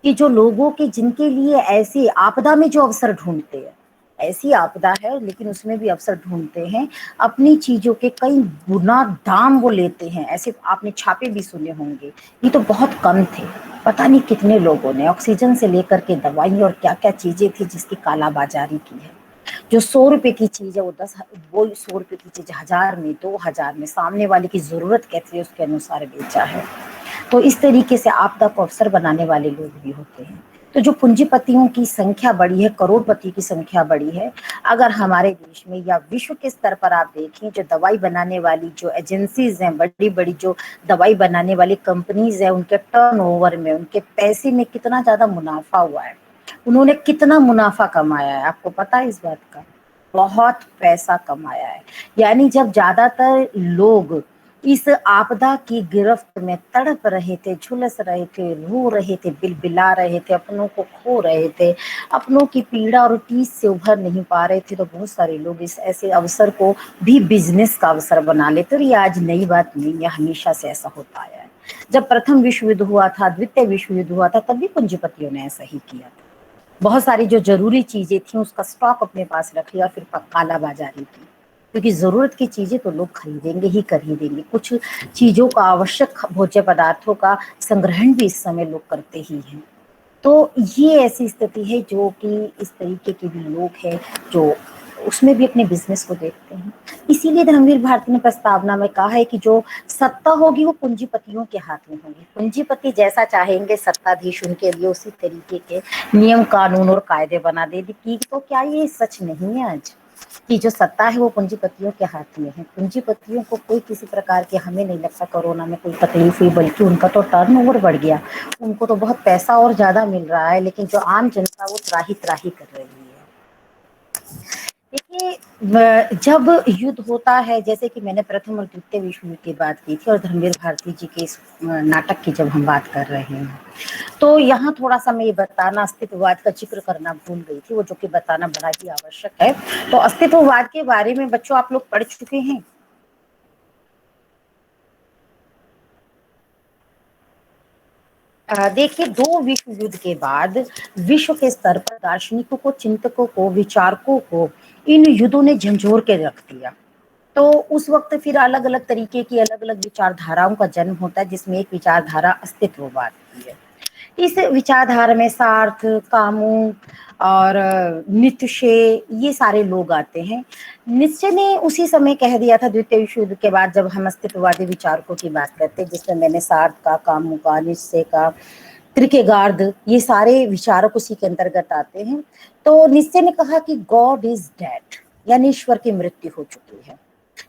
कि जो लोगों के, जिनके लिए ऐसी आपदा में जो अवसर ढूंढते हैं, ऐसी आपदा है लेकिन उसमें भी अवसर ढूंढते हैं, अपनी चीजों के कई गुना दाम वो लेते हैं। ऐसे आपने छापे भी सुने होंगे, ये तो बहुत कम थे, पता नहीं कितने लोगों ने ऑक्सीजन से लेकर के दवाई और क्या क्या चीजें थी जिसकी कालाबाजारी की है। जो 100 रुपए की चीज है वो 10, वो 100 रुपए की चीज 1000 में, 2000 में, सामने वाले की जरूरत कैसी है उसके अनुसार बेचा है। तो इस तरीके से आपदा को अवसर बनाने वाले लोग भी होते हैं। तो जो पूंजीपतियों की संख्या बढ़ी है, करोड़पति की संख्या बढ़ी है, अगर हमारे देश में या विश्व के स्तर पर आप देखें, जो दवाई बनाने वाली जो एजेंसीज हैं, बड़ी बड़ी जो दवाई बनाने वाली कंपनीज हैं, उनके टर्नओवर में, उनके पैसे में कितना ज्यादा मुनाफा हुआ है, उन्होंने कितना मुनाफा कमाया है, आपको पता है इस बात का? बहुत पैसा कमाया है। यानी जब ज्यादातर लोग इस आपदा की गिरफ्त में तड़प रहे थे, झुलस रहे थे, रो रहे थे, बिलबिला रहे थे, अपनों को खो रहे थे, अपनों की पीड़ा और टीस से उभर नहीं पा रहे थे, तो बहुत सारे लोग इस ऐसे अवसर को भी बिजनेस का अवसर बना लेते। और ये आज नई बात नहीं है, हमेशा से ऐसा होता आया है। जब प्रथम विश्व युद्ध हुआ था, द्वितीय विश्व युद्ध हुआ था, तब भी पूंजीपतियों ने ऐसा ही किया था। बहुत सारी जो जरूरी चीजें थी उसका स्टॉक अपने पास रख लिया और फिर कालाबाजारी की, क्योंकि जरूरत की चीजें तो लोग खरीदेंगे ही खरीदेंगे। कुछ चीजों का, आवश्यक भोज्य पदार्थों का संग्रहण भी इस समय लोग करते ही हैं। तो ये ऐसी स्थिति है जो कि इस तरीके के भी लोग हैं जो उसमें भी अपने बिजनेस को देखते हैं। इसीलिए धर्मवीर भारती ने प्रस्तावना में कहा है कि जो सत्ता होगी वो पूंजीपतियों के हाथ में होगी। पूंजीपति जैसा चाहेंगे सत्ताधीश उनके लिए उसी तरीके के नियम कानून और कायदे बना देगी। तो क्या ये सच नहीं है आज कि जो सत्ता है वो पूंजीपतियों के हाथ में है? पूंजीपतियों को कोई किसी प्रकार के, हमें नहीं लगता कोरोना में कोई तकलीफ हुई, बल्कि उनका तो टर्नओवर बढ़ गया, उनको तो बहुत पैसा और ज्यादा मिल रहा है, लेकिन जो आम जनता वो त्राही त्राही कर रही है। देखिए, जब युद्ध होता है, जैसे कि मैंने प्रथम और द्वितीय विश्व युद्ध की बात की थी और धर्मवीर भारती जी के इस नाटक की जब हम बात कर रहे हैं, तो यहाँ थोड़ा सा मैं ये बताना, अस्तित्ववाद का जिक्र करना भूल गई थी, वो जो कि बताना बड़ा ही आवश्यक है। तो अस्तित्ववाद के बारे में बच्चों आप लोग पढ़ चुके हैं? देखिए, दो विश्व युद्ध के बाद विश्व के स्तर पर दार्शनिकों को, चिंतकों को, विचारकों को इन युद्धों ने झंझोर के रख दिया। तो उस वक्त फिर अलग अलग तरीके की अलग अलग विचारधाराओं का जन्म होता है, जिसमें एक विचारधारा अस्तित्ववाद की है। इस विचारधारा में सार्थ, कामू और नीत्शे, ये सारे लोग आते हैं। नीत्शे ने उसी समय कह दिया था, द्वितीय विश्व युद्ध के बाद, जब हम अस्तित्ववादी विचारकों की बात करते हैं, जिसमें मैंने सार्थ का, कामू का, नीत्शे का, किर्केगार्ड, ये सारे विचारक उसी के अंतर्गत आते हैं। तो नीत्शे ने कहा कि गॉड इज डेड, यानी ईश्वर की मृत्यु हो चुकी है।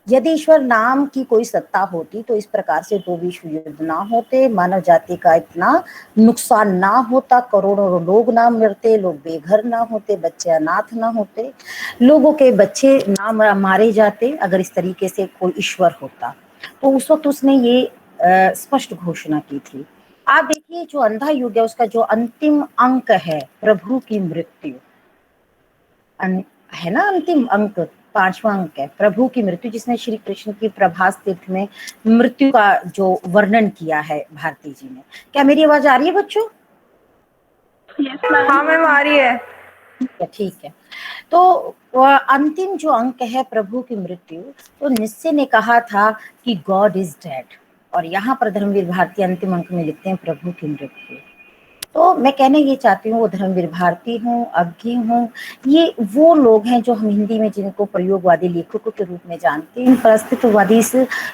यदि ईश्वर नाम की कोई सत्ता होती तो इस प्रकार से दो विश्व युद्ध ना होते, मानव जाति का इतना नुकसान ना होता, करोड़ों लोग ना मरते, लोग बेघर ना होते, बच्चे अनाथ ना होते, लोगों के बच्चे ना मारे जाते, अगर इस तरीके से कोई ईश्वर होता। तो उस वक्त उसने ये स्पष्ट घोषणा की थी। आप देखिए, जो अंधा युग है उसका जो अंतिम अंक है प्रभु की मृत्यु, है ना, अंतिम अंक, पांचवा अंक है प्रभु की मृत्यु, जिसने श्री कृष्ण की प्रभास तीर्थ में मृत्यु का जो वर्णन किया है भारती जी ने। क्या मेरी आवाज आ रही है बच्चों? हाँ मैम, आ रही है। ठीक है। तो अंतिम जो अंक है प्रभु की मृत्यु, तो नीत्शे ने कहा था कि गॉड इज डेड, और यहाँ पर धर्मवीर भारती अंतिम अंक में लिखते हैं प्रभु की मृत्यु। तो मैं कहना ये चाहती हूँ, वो धर्मवीर भारती हूँ, अज्ञ हूँ, ये वो लोग हैं जो हम हिंदी में जिनको प्रयोगवादी लेखकों के रूप में जानते हैं। पर अस्तित्ववादी इस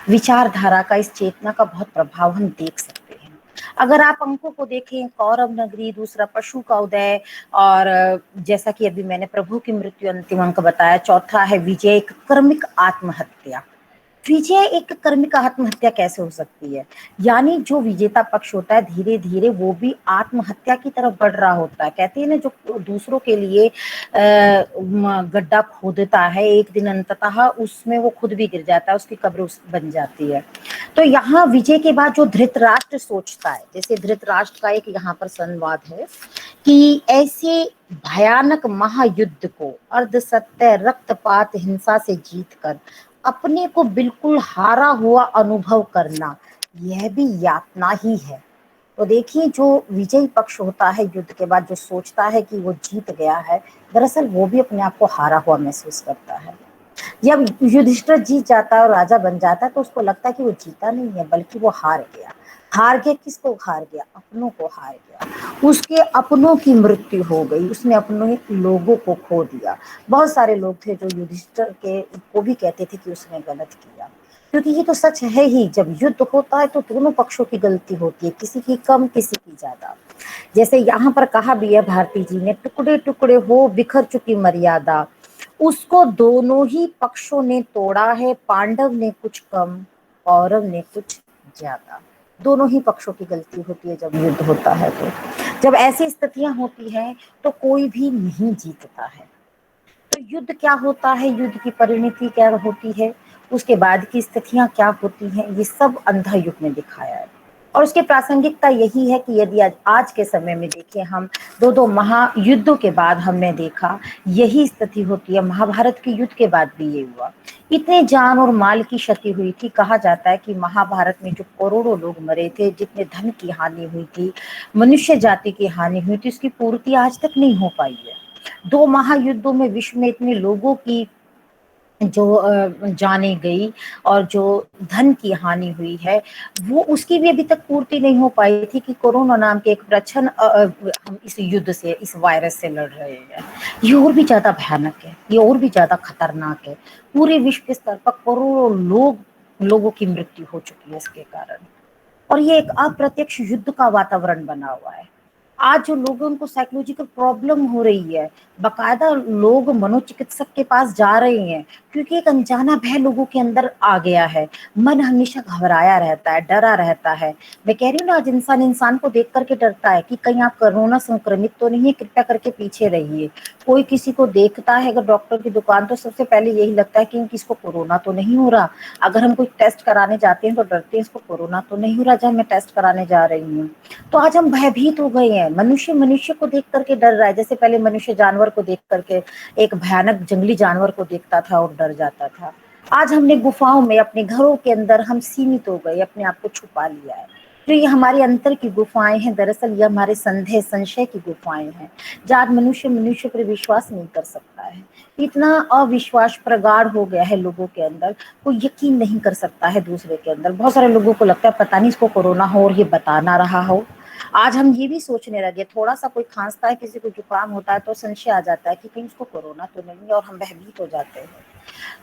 विचारधारा का, इस चेतना का बहुत प्रभाव हम देख सकते हैं। अगर आप अंकों को देखें, कौरव नगरी, दूसरा पशु का उदय, और जैसा कि अभी मैंने प्रभु की मृत्यु अंतिम अंक बताया, चौथा है विजय, एक कर्मिक आत्महत्या। विजय एक कर्मिक आत्महत्या कैसे हो सकती है? यानी जो विजेता पक्ष होता है, धीरे धीरे वो भी आत्महत्या की तरफ बढ़ रहा होता है। कहते हैं ना, जो दूसरों के लिए गड्ढा खोदता है, एक दिन अंततः उसमें वो खुद भी गिर जाता है, उसकी कब्र बन जाती है। तो यहाँ विजय के बाद जो धृतराष्ट्र सोचता है, जैसे धृतराष्ट्र का एक यहाँ पर संवाद है कि ऐसे भयानक महायुद्ध को अर्धसत्य, रक्तपात, हिंसा से जीतकर अपने को बिल्कुल हारा हुआ अनुभव करना, यह भी यातना ही है। तो देखिए, जो विजयी पक्ष होता है युद्ध के बाद, जो सोचता है कि वो जीत गया है, दरअसल वो भी अपने आप को हारा हुआ महसूस करता है। जब युधिष्ठिर जीत जाता है और राजा बन जाता है, तो उसको लगता है कि वो जीता नहीं है, बल्कि वो हार गया। हार गया, किसको हार गया? अपनों को हार गया। उसके अपनों की मृत्यु हो गई, उसने अपने लोगों को खो दिया। बहुत सारे लोग थे जो युधिष्ठिर के को भी कहते थे कि उसने गलत किया, क्योंकि ये तो सच है ही, जब युद्ध होता है तो दोनों पक्षों की गलती होती है, किसी की कम, किसी की ज्यादा। जैसे यहाँ पर कहा भी है भारती जी ने, टुकड़े टुकड़े हो बिखर चुकी मर्यादा, उसको दोनों ही पक्षों ने तोड़ा है, पांडव ने कुछ कम, कौरव ने कुछ ज्यादा। दोनों ही पक्षों की गलती होती है जब युद्ध होता है। तो जब ऐसी स्थितियां होती हैं तो कोई भी नहीं जीतता है। तो युद्ध क्या होता है, युद्ध की परिणति क्या होती है, उसके बाद की स्थितियां क्या होती हैं, ये सब अंधा युग में दिखाया है। और उसकी प्रासंगिकता यही है कि यदि आज के समय में देखें हम, दो महायुद्धों के बाद हमने देखा यही स्थिति होती है। महाभारत के युद्ध के बाद भी ये हुआ। इतने जान और माल की क्षति हुई थी। कहा जाता है कि महाभारत में जो करोड़ों लोग मरे थे, जितने धन की हानि हुई थी, मनुष्य जाति की हानि हुई थी, उसकी पूर्ति आज तक नहीं हो पाई है। दो महायुद्धों में विश्व में इतने लोगों की जो जाने गई और जो धन की हानि हुई है, वो उसकी भी अभी तक पूर्ति नहीं हो पाई थी कि कोरोना नाम के एक प्रच्छन्न हम इस युद्ध से, इस वायरस से लड़ रहे हैं। ये और भी ज्यादा भयानक है, ये और भी ज्यादा खतरनाक है। पूरे विश्व के स्तर पर करोड़ों लोगों की मृत्यु हो चुकी है इसके कारण, और ये एक अप्रत्यक्ष युद्ध का वातावरण बना हुआ है। आज जो लोगों को साइकोलॉजिकल प्रॉब्लम हो रही है, बकायदा लोग मनोचिकित्सक के पास जा रहे हैं, क्योंकि एक अनजाना भय लोगों के अंदर आ गया है। मन हमेशा घबराया रहता है, डरा रहता है। मैं कह रही हूँ ना, आज इंसान इंसान को देख करके डरता है कि कहीं आप कोरोना संक्रमित तो नहीं है, कृपया करके पीछे रहिए। कोई किसी को देखता है अगर डॉक्टर की दुकान, तो सबसे पहले यही लगता है कि इसको कोरोना तो नहीं हो रहा। अगर हम कोई टेस्ट कराने जाते हैं तो डरते हैं इसको कोरोना तो नहीं हो रहा जब मैं टेस्ट कराने जा रही हूँ। तो आज हम भयभीत हो गए हैं। मनुष्य मनुष्य को देख करके डर रहा है, जैसे पहले मनुष्य जानवर को देख करके, एक भयानक जंगली जानवर को देखता था और डर जाता था। आज हमने गुफाओं में, अपने घरों के अंदर हम सीमित हो गए, अपने आप को छुपा लिया है। जो ये हमारे अंतर की गुफाएं हैं, दरअसल ये हमारे संदेह संशय की गुफाएं हैं, जहाँ मनुष्य मनुष्य पर विश्वास नहीं कर सकता है। इतना अविश्वास प्रगाढ़ हो गया है लोगों के अंदर, कोई यकीन नहीं कर सकता है दूसरे के अंदर। बहुत सारे लोगों को लगता है पता नहीं इसको कोरोना हो और ये बता ना रहा हो। आज हम ये भी सोचने लगे, थोड़ा सा कोई खांसता है, किसी को जुकाम होता है तो संशय आ जाता है कि कहीं उसको कोरोना तो नहीं है, और हम भयभीत हो जाते हैं।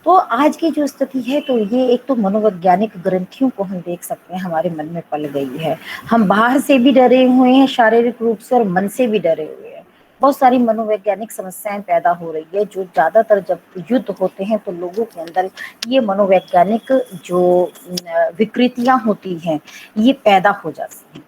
तो आज की जो स्थिति है, तो ये एक तो मनोवैज्ञानिक ग्रंथियों को हम देख सकते हैं हमारे मन में पल गई है। हम बाहर से भी डरे हुए हैं शारीरिक रूप से, और मन से भी डरे हुए हैं। बहुत सारी मनोवैज्ञानिक समस्याएं पैदा हो रही है, जो ज्यादातर जब युद्ध होते हैं तो लोगों के अंदर ये मनोवैज्ञानिक जो विकृतियां होती हैं ये पैदा हो जाती हैं।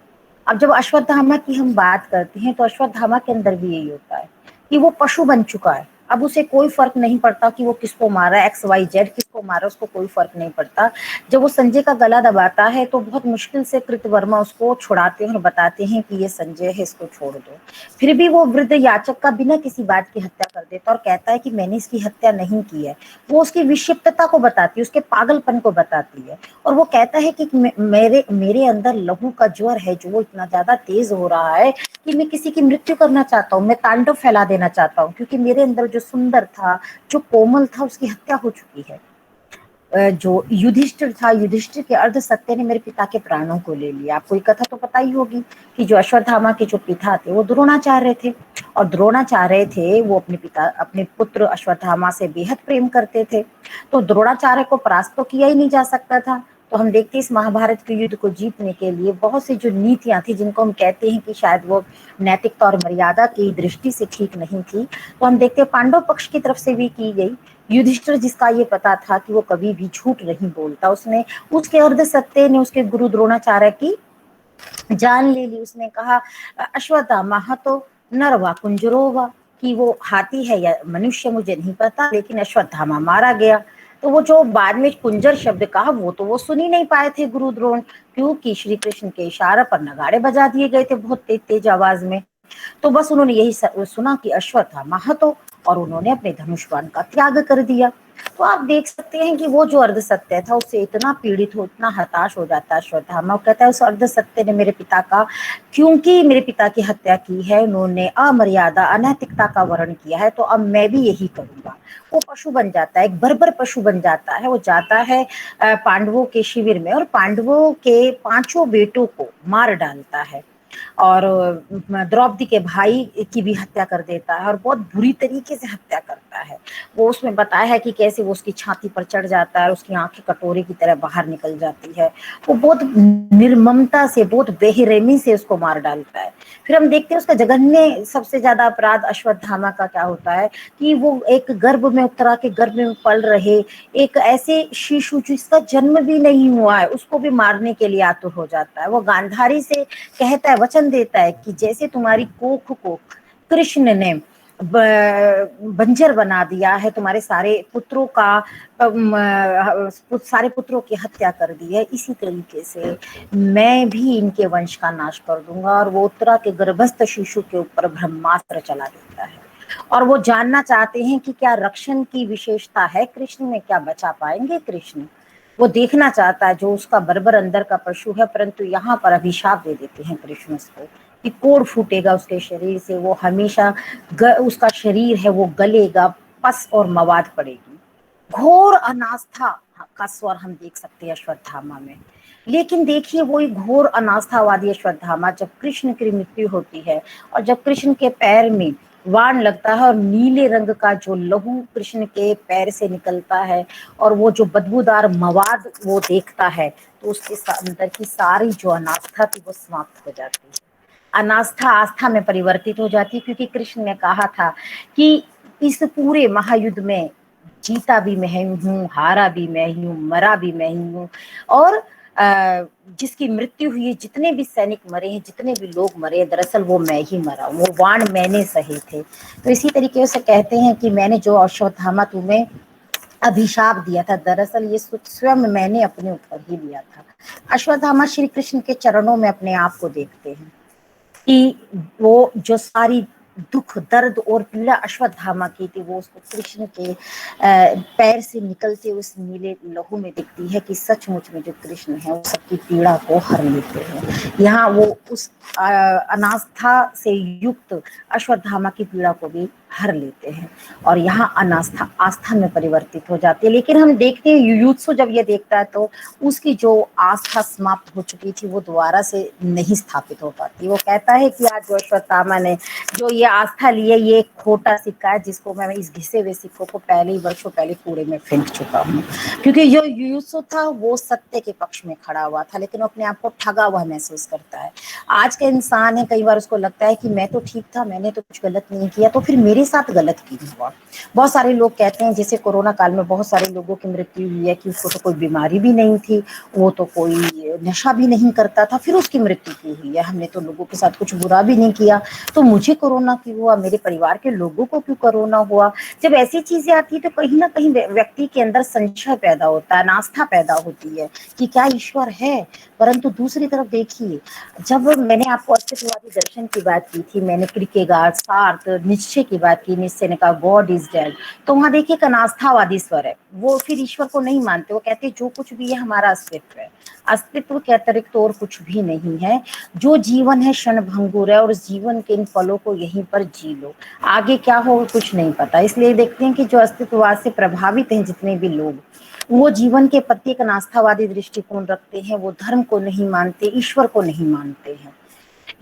अब जब अश्वत्थामा की हम बात करते हैं तो अश्वत्थामा के अंदर भी यही होता है कि वो पशु बन चुका है। अब उसे कोई फर्क नहीं पड़ता कि वो किसको मारा, एक्स वाई जेड किसको मारा, उसको कोई फर्क नहीं पड़ता। जब वो संजय का गला दबाता है तो बहुत मुश्किल से कृतवर्मा उसको छुड़ाते हैं और बताते हैं कि ये संजय है, इसको छोड़ दो। फिर भी वो वृद्ध याचक का बिना किसी बात की हत्या कर देता और कहता है कि मैंने इसकी हत्या नहीं की है। वो उसकी विक्षिप्तता को बताती है, उसके पागलपन को बताती है, और वो कहता है कि मेरे मेरे अंदर लहू का ज्वर है जो वो इतना ज्यादा तेज हो रहा है कि मैं किसी की मृत्यु करना चाहता हूँ, मैं तांडव फैला देना चाहता हूँ, क्योंकि मेरे अंदर जो सुंदर था, जो कोमल था, उसकी हत्या हो चुकी है। जो युधिष्ठिर था, युधिष्ठिर के अर्ध सत्य ने मेरे पिता के प्राणों को ले लिया। आपको ये कथा तो पता ही होगी कि जो अश्वत्थामा के जो पिता थे वो द्रोणाचार्य थे, और द्रोणाचार्य थे वो अपने पुत्र अश्वत्थामा से बेहद प्रेम करते थे। तो द्रोणाचार्य को परास्त तो किया ही नहीं जा सकता था। तो हम देखते हैं इस महाभारत के युद्ध को जीतने के लिए बहुत सी जो नीतियां थी, जिनको हम कहते हैं कि शायद वो नैतिकता और मर्यादा की दृष्टि से ठीक नहीं थी, तो हम देखते हैं पांडव पक्ष की तरफ से भी की गई। युधिष्ठिर जिसका ये पता था कि वो कभी भी झूठ नहीं बोलता, उसने उसके अर्ध सत्य ने उसके गुरु द्रोणाचार्य की जान ले ली। उसने कहा अश्वत्थामा तो नरवा कुंजरोवा, कि वो हाथी है या मनुष्य मुझे नहीं पता, लेकिन अश्वत्थामा मारा गया। तो वो जो बाद में कुंजर शब्द कहा वो तो वो सुन ही नहीं पाए थे गुरु द्रोण, क्योंकि श्री कृष्ण के इशारे पर नगाड़े बजा दिए गए थे बहुत तेज तेज आवाज में। तो बस उन्होंने यही सुना कि अश्वत्थामा हतो, और उन्होंने अपने धनुष बाण का त्याग कर दिया। तो आप देख सकते हैं कि वो जो अर्ध सत्य था उससे इतना पीड़ित हो, इतना हताश हो जाता है अश्वत्थामा। कहता है उस अर्ध सत्य ने मेरे पिता का, क्योंकि मेरे पिता की हत्या की है, उन्होंने अमर्यादा अनैतिकता का वर्ण किया है, तो अब मैं भी यही करूंगा। वो पशु बन जाता है, एक बर्बर पशु बन जाता है। वो जाता है पांडवों के शिविर में और पांडवों के पांचों बेटों को मार डालता है, और द्रौपदी के भाई की भी हत्या कर देता है, और बहुत बुरी तरीके से हत्या करता है। वो उसमें बताया है कि कैसे वो उसकी छाती पर चढ़ जाता है, उसकी आंखें कटोरे की तरह बाहर निकल जाती है। वो बहुत निर्ममता से, बहुत बेरहमी से उसको मार डालता है। फिर हम देखते हैं उसका जघन्य सबसे ज्यादा अपराध अश्वत्थामा का क्या होता है कि वो एक गर्भ में, उत्तरा के गर्भ में पल रहे एक ऐसे शिशु जिसका जन्म भी नहीं हुआ है, उसको भी मारने के लिए आतुर हो जाता है। वो गांधारी से कहता है, वचन देता है कि जैसे तुम्हारी कोख को कृष्ण ने बंजर बना दिया है, तुम्हारे सारे पुत्रों का सारे पुत्रों की हत्या कर दी है, इसी तरीके से मैं भी इनके वंश का नाश कर दूंगा। और वो उत्तरा के गर्भस्थ शिशु के ऊपर ब्रह्मास्त्र चला देता है। और वो जानना चाहते हैं कि क्या रक्षण की विशेषता है कृष्ण में, क्या बचा पाएंगे कृष्ण। वो देखना चाहता है जो उसका बर्बर अंदर का पशु है, परंतु यहाँ पर अभिशाप दे देते हैं कृष्ण उसको कि कोढ़ फूटेगा उसके शरीर से, वो हमेशा उसका शरीर है वो गलेगा, पस और मवाद पड़ेगी। घोर अनास्था का स्वर हम देख सकते हैं अश्वत्थामा में। लेकिन देखिए वही घोर अनास्थावादी अश्वत्थामा, जब कृष्ण की मृत्यु होती है और जब कृष्ण के पैर में वाण लगता है और नीले रंग का जो लहू कृष्ण के पैर से निकलता है और वो जो बदबूदार मवाद वो देखता है, तो उसके अंदर की सारी जो अनास्था थी वो समाप्त हो जाती है। अनास्था आस्था में परिवर्तित हो जाती है, क्योंकि कृष्ण ने कहा था कि इस पूरे महायुद्ध में जीता भी मैं ही हूँ, हारा भी मैं ही हूँ, मरा भी मैं ही हूँ, और जिसकी मृत्यु हुई है, जितने भी सैनिक मरे हैं, जितने भी लोग मरे, दरअसल वो मैं ही मरा, वो वाण मैंने सहे थे। तो इसी तरीके से कहते हैं कि मैंने जो अश्वत्थामा तुम्हें अभिशाप दिया था, दरअसल ये स्वयं मैंने अपने ऊपर ही लिया था। अश्वत्थामा श्री कृष्ण के चरणों में अपने आप को देखते हैं कि वो जो सारी दुख, दर्द और पीड़ा अश्वत्थामा की थी, वो उसको कृष्ण के पैर से निकलते उस नीले लहू में दिखती है कि सचमुच में जो कृष्ण है वो सबकी पीड़ा को हर लेते हैं। यहाँ वो उस अनास्था से युक्त अश्वत्थामा की पीड़ा को भी हर लेते हैं और यहाँ अनास्था आस्था में परिवर्तित हो जाती है। लेकिन हम देखते हैं युयुत्सु जब ये देखता है तो उसकी जो आस्था समाप्त हो चुकी थी वो दोबारा से नहीं स्थापित हो पाती। वो कहता है कि आज जो अश्वत्थामा ने जो ये आस्था ली है ये एक खोटा सिक्का है जिसको मैं इस घिसे हुए सिक्कों को पहले ही वर्षों पहले कूड़े में फेंक चुका हूँ। क्योंकि जो युयुत्सु था वो सत्य के पक्ष में खड़ा हुआ था लेकिन वो अपने आप को ठगा हुआ महसूस करता है। आज का इंसान है, कई बार उसको लगता है कि मैं तो ठीक था, मैंने तो कुछ गलत नहीं किया, तो फिर मेरे साथ गलत क्यों हुआ। बहुत सारे लोग कहते हैं जैसे कोरोना काल में बहुत सारे लोगों की मृत्यु हुई है कि उसको तो कोई बीमारी भी नहीं थी, वो तो कोई नशा भी नहीं करता था, फिर उसकी मृत्यु क्यों हुई है। हमने तो लोगों के साथ कुछ बुरा भी नहीं किया, तो मुझे कोरोना क्यों हुआ, मेरे परिवार के लोगों को क्यों कोरोना हुआ। जब ऐसी चीजें आती है तो कहीं ना कहीं व्यक्ति के अंदर संशय पैदा होता है, नास्था पैदा होती है कि क्या ईश्वर है। परंतु दूसरी तरफ देखिए, जब मैंने आपको अस्तित्ववादी दर्शन की बात की थी, मैंने किरकेगार्ड, सार्त्र, निश्चय की बात की, निश्चय ने कहा गॉड इज डेड, तो वहां देखिए एक अनास्थावादी स्वर है, वो फिर ईश्वर को नहीं मानते, वो कहते हैं जो कुछ भी है हमारा अस्तित्व है, अस्तित्व के अतिरिक्त तो और कुछ भी नहीं है, जो जीवन है क्षण भंगुर है और उस जीवन के इन पलों को यहीं पर जी लो, आगे क्या हो कुछ नहीं पता। इसलिए देखते हैं कि जो अस्तित्ववाद से प्रभावित हैं जितने भी लोग, वो जीवन के प्रति एक नास्तावादी दृष्टिकोण रखते हैं, वो धर्म को नहीं मानते, ईश्वर को नहीं मानते हैं।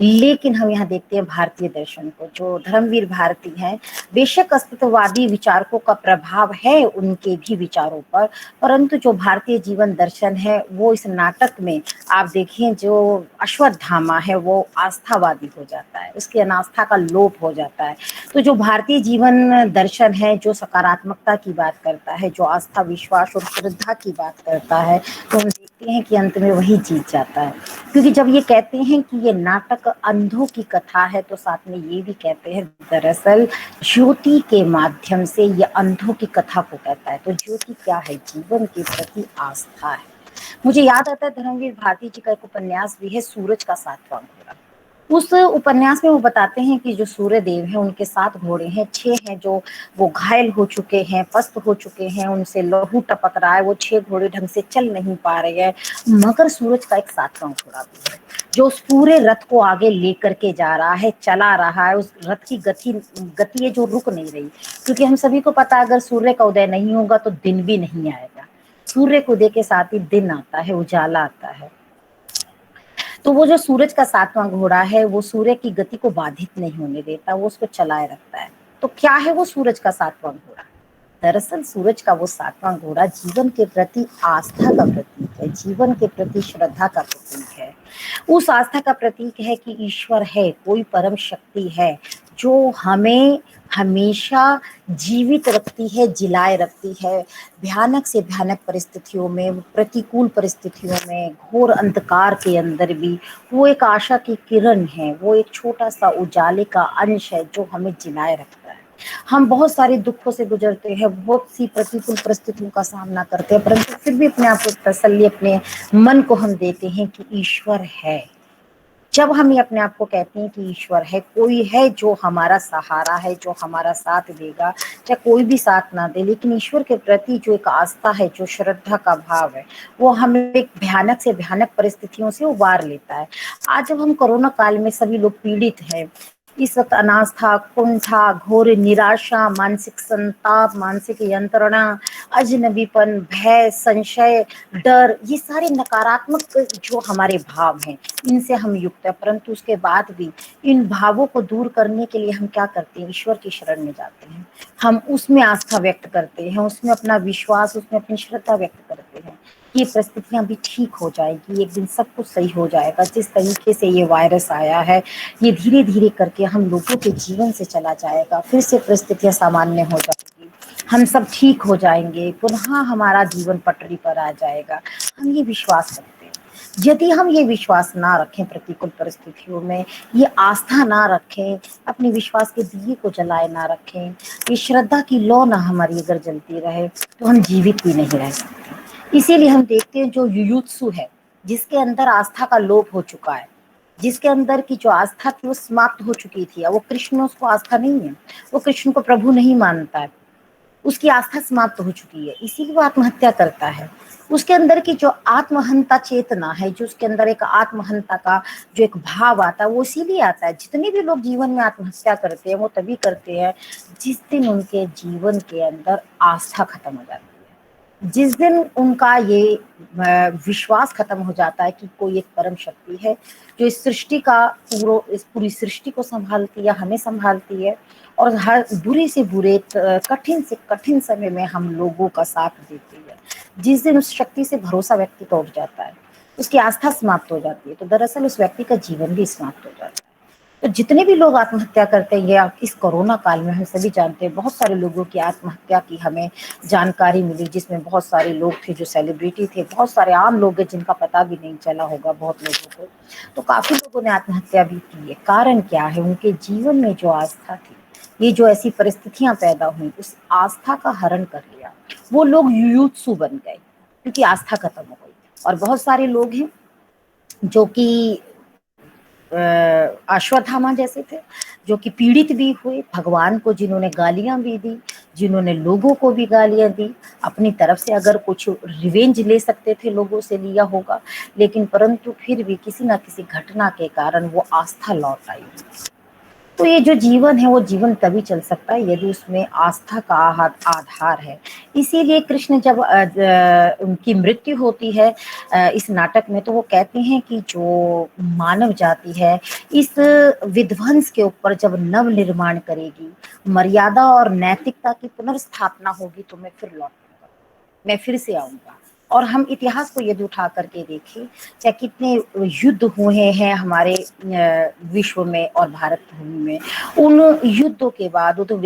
लेकिन हम यहाँ देखते हैं भारतीय दर्शन को, जो धर्मवीर भारती हैं, बेशक अस्तित्ववादी विचारकों का प्रभाव है उनके भी विचारों पर, परंतु जो भारतीय जीवन दर्शन है वो इस नाटक में आप देखिए जो अश्वत्थामा है वो आस्थावादी हो जाता है, उसकी अनास्था का लोप हो जाता है। तो जो भारतीय जीवन दर्शन है जो सकारात्मकता की बात करता है, जो आस्था विश्वास और श्रद्धा की बात करता है, तो हम देखते हैं कि अंत में वही जीत जाता है। क्योंकि जब ये कहते हैं कि ये नाटक अंधों की कथा है तो साथ में ये भी कहते हैं दरअसल ज्योति के माध्यम से ये अंधों की कथा को कहता है। तो ज्योति क्या है, जीवन के प्रति आस्था है। मुझे याद आता है धर्मवीर भारती जी का एक उपन्यास भी है, सूरज का सातवां घोड़ा। उस उपन्यास में वो बताते हैं कि जो सूर्य देव है उनके 7 घोड़े हैं, 6 हैं जो वो घायल हो चुके हैं, पस्त हो चुके हैं, उनसे लहू टपक रहा है, वो 6 घोड़े ढंग से चल नहीं पा रहे हैं, मगर सूरज का एक 7वां घोड़ा भी है जो उस पूरे रथ को आगे लेकर के जा रहा है, चला रहा है। उस रथ की गति है जो रुक नहीं रही, क्योंकि हम सभी को पता है अगर सूर्य का उदय नहीं होगा तो दिन भी नहीं आएगा। सूर्य को उदय के साथ ही दिन आता है, उजाला आता है। तो वो जो सूरज का 7वां घोड़ा है वो सूर्य की गति को बाधित नहीं होने देता, वो उसको चलाए रखता है। तो क्या है वो सूरज का 7वां घोड़ा? दरअसल सूरज का वो 7वां घोड़ा जीवन के प्रति आस्था का प्रतीक है, जीवन के प्रति श्रद्धा का प्रतीक है। उस आस्था का प्रतीक है कि ईश्वर है, कोई परम शक्ति है जो हमें हमेशा जीवित रखती है, जिलाए रखती है, भयानक से भयानक परिस्थितियों में, प्रतिकूल परिस्थितियों में, घोर अंधकार के अंदर भी वो एक आशा की किरण है, वो एक छोटा सा उजाले का अंश है जो हमें जिलाए रखता है। हम बहुत सारे दुखों से गुजरते हैं, बहुत सी प्रतिकूल परिस्थितियों का सामना करते हैं, परंतु फिर भी अपने आप को तसल्ली, अपने मन को हम देते हैं कि ईश्वर है। जब हम ये अपने आप को कहते हैं कि ईश्वर है, कोई है जो हमारा सहारा है, जो हमारा साथ देगा, चाहे कोई भी साथ ना दे, लेकिन ईश्वर के प्रति जो एक आस्था है, जो श्रद्धा का भाव है, वो हमें एक भयानक से भयानक परिस्थितियों से उबार लेता है। आज जब हम कोरोना काल में सभी लोग पीड़ित हैं, इस वक्त अनास्था, कुंठा, घोर निराशा, मानसिक संताप, मानसिक यंत्रणा, अजनबीपन, भय, संशय, डर, ये सारे नकारात्मक जो हमारे भाव हैं इनसे हम युक्त है, परंतु उसके बाद भी इन भावों को दूर करने के लिए हम क्या करते हैं, ईश्वर की शरण में जाते हैं, हम उसमें आस्था व्यक्त करते हैं, उसमें अपना विश्वास, उसमें अपनी श्रद्धा व्यक्त करते हैं। ये परिस्थितियां भी ठीक हो जाएगी, एक दिन सब कुछ सही हो जाएगा। जिस तरीके से ये वायरस आया है ये धीरे धीरे करके हम लोगों के जीवन से चला जाएगा, फिर से परिस्थितियां सामान्य हो जाएगी, हम सब ठीक हो जाएंगे, पुनः हमारा जीवन पटरी पर आ जाएगा। हम ये विश्वास रखते हैं। यदि हम ये विश्वास ना रखें, प्रतिकूल परिस्थितियों में ये आस्था ना रखें, अपने विश्वास के दिए को जलाए ना रखें, ये श्रद्धा की लौ ना हमारी अगर जलती रहे, तो हम जीवित भी नहीं रह सकते। इसीलिए हम देखते हैं जो युयुत्सु है, जिसके अंदर आस्था का लोप हो चुका है, जिसके अंदर की जो आस्था थी वो समाप्त हो चुकी थी। वो कृष्ण में उसको आस्था नहीं है, वो कृष्ण को प्रभु नहीं मानता है, उसकी आस्था समाप्त हो चुकी है, इसीलिए वो आत्महत्या करता है। उसके अंदर की जो आत्महंता चेतना है, जो उसके अंदर एक आत्महंता का जो एक भाव आता है, वो इसीलिए आता है। जितने भी लोग जीवन में आत्महत्या करते हैं वो तभी करते हैं जिस दिन उनके जीवन के अंदर आस्था खत्म हो जाती है, जिस दिन उनका ये विश्वास खत्म हो जाता है कि कोई एक परम शक्ति है जो इस सृष्टि का इस पूरी सृष्टि को संभालती है, हमें संभालती है, और हर बुरे से बुरे कठिन से कठिन समय में हम लोगों का साथ देती है। जिस दिन उस शक्ति से भरोसा व्यक्ति का उठ जाता है, उसकी आस्था समाप्त हो जाती है, तो दरअसल उस व्यक्ति का जीवन भी समाप्त हो जाता है। तो जितने भी लोग आत्महत्या करते हैं, या इस कोरोना काल में हम सभी जानते हैं बहुत सारे लोगों की आत्महत्या की हमें जानकारी मिली, जिसमें बहुत सारे लोग थे जो सेलिब्रिटी थे, बहुत सारे आम लोग हैं जिनका पता भी नहीं चला होगा बहुत लोगों को। तो काफी लोगों ने आत्महत्या भी की है। कारण क्या है? उनके जीवन में जो आस्था थी, ये जो ऐसी परिस्थितियां पैदा हुई, उस आस्था का हरण कर लिया। वो लोग युयुत्सु बन गए क्योंकि आस्था खत्म हो गई। और बहुत सारे लोग हैं जो कि अश्वत्थामा जैसे थे, जो कि पीड़ित भी हुए, भगवान को जिन्होंने गालियां भी दी, जिन्होंने लोगों को भी गालियां दी, अपनी तरफ से अगर कुछ रिवेंज ले सकते थे लोगों से लिया होगा, लेकिन परंतु फिर भी किसी ना किसी घटना के कारण वो आस्था लौट आई। तो ये जो जीवन है वो जीवन तभी चल सकता है यदि उसमें आस्था का आधार है। इसीलिए कृष्ण जब उनकी मृत्यु होती है इस नाटक में, तो वो कहते हैं कि जो मानव जाति है इस विध्वंस के ऊपर जब नव निर्माण करेगी, मर्यादा और नैतिकता की पुनर्स्थापना होगी, तो मैं फिर लौटूंगा, मैं फिर से आऊंगा। और हम इतिहास को यदि उठा करके देखें, चाहे कितने युद्ध हुए हैं हमारे विश्व में और भारत भूमि में, उन युद्धों के बाद, उन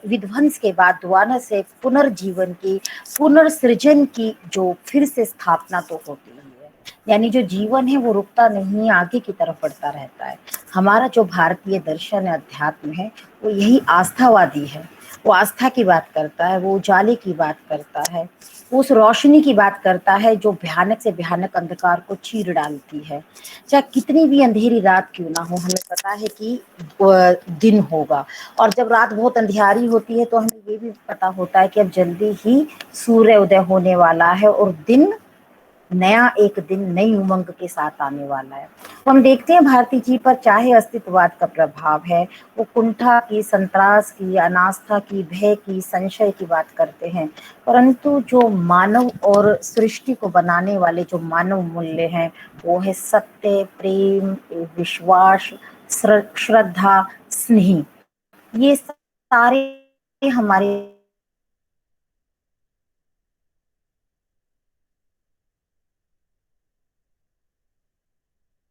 विध्वंस के बाद दोबारा से पुनर्जीवन की, पुनर्सृजन की जो फिर से स्थापना तो होती ही है। यानी जो जीवन है वो रुकता नहीं, आगे की तरफ बढ़ता रहता है। हमारा जो भारतीय दर्शन है, अध्यात्म है, वो यही आस्थावादी है। वो आस्था की बात करता है, वो उजाले की बात करता है, वो उस रोशनी की बात करता है जो भयानक से भयानक अंधकार को चीर डालती है। चाहे कितनी भी अंधेरी रात क्यों ना हो, हमें पता है कि दिन होगा। और जब रात बहुत अंधियारी होती है तो हमें ये भी पता होता है कि अब जल्दी ही सूर्य उदय होने वाला है और दिन, नया एक दिन नई उमंग के साथ आने वाला है। तो हम देखते हैं भारती जी पर चाहे अस्तित्ववाद का प्रभाव है, वो कुंठा की, संतरास की, अनास्था की, भय की, संशय की बात करते हैं, परंतु जो मानव और सृष्टि को बनाने वाले जो मानव मूल्य हैं, वो है सत्य, प्रेम, विश्वास, श्रद्धा, स्नेह। ये सारे हमारे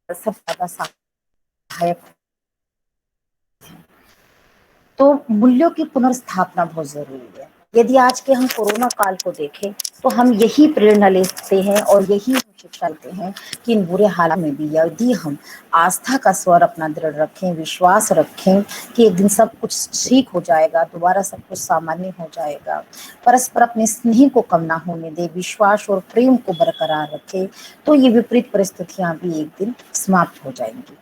सब ज्यादा सहायक। तो मूल्यों की पुनर्स्थापना बहुत जरूरी है। यदि आज के हम कोरोना काल को देखें तो हम यही प्रेरणा लेते हैं और यही शिक्षा लेते हैं कि इन बुरे हालात में भी यदि हम आस्था का स्वर अपना दृढ़ रखें, विश्वास रखें कि एक दिन सब कुछ ठीक हो जाएगा, दोबारा सब कुछ सामान्य हो जाएगा, परस्पर अपने स्नेह को कम ना होने दे, विश्वास और प्रेम को बरकरार रखें, तो ये विपरीत परिस्थितियां भी एक दिन समाप्त हो जाएंगी।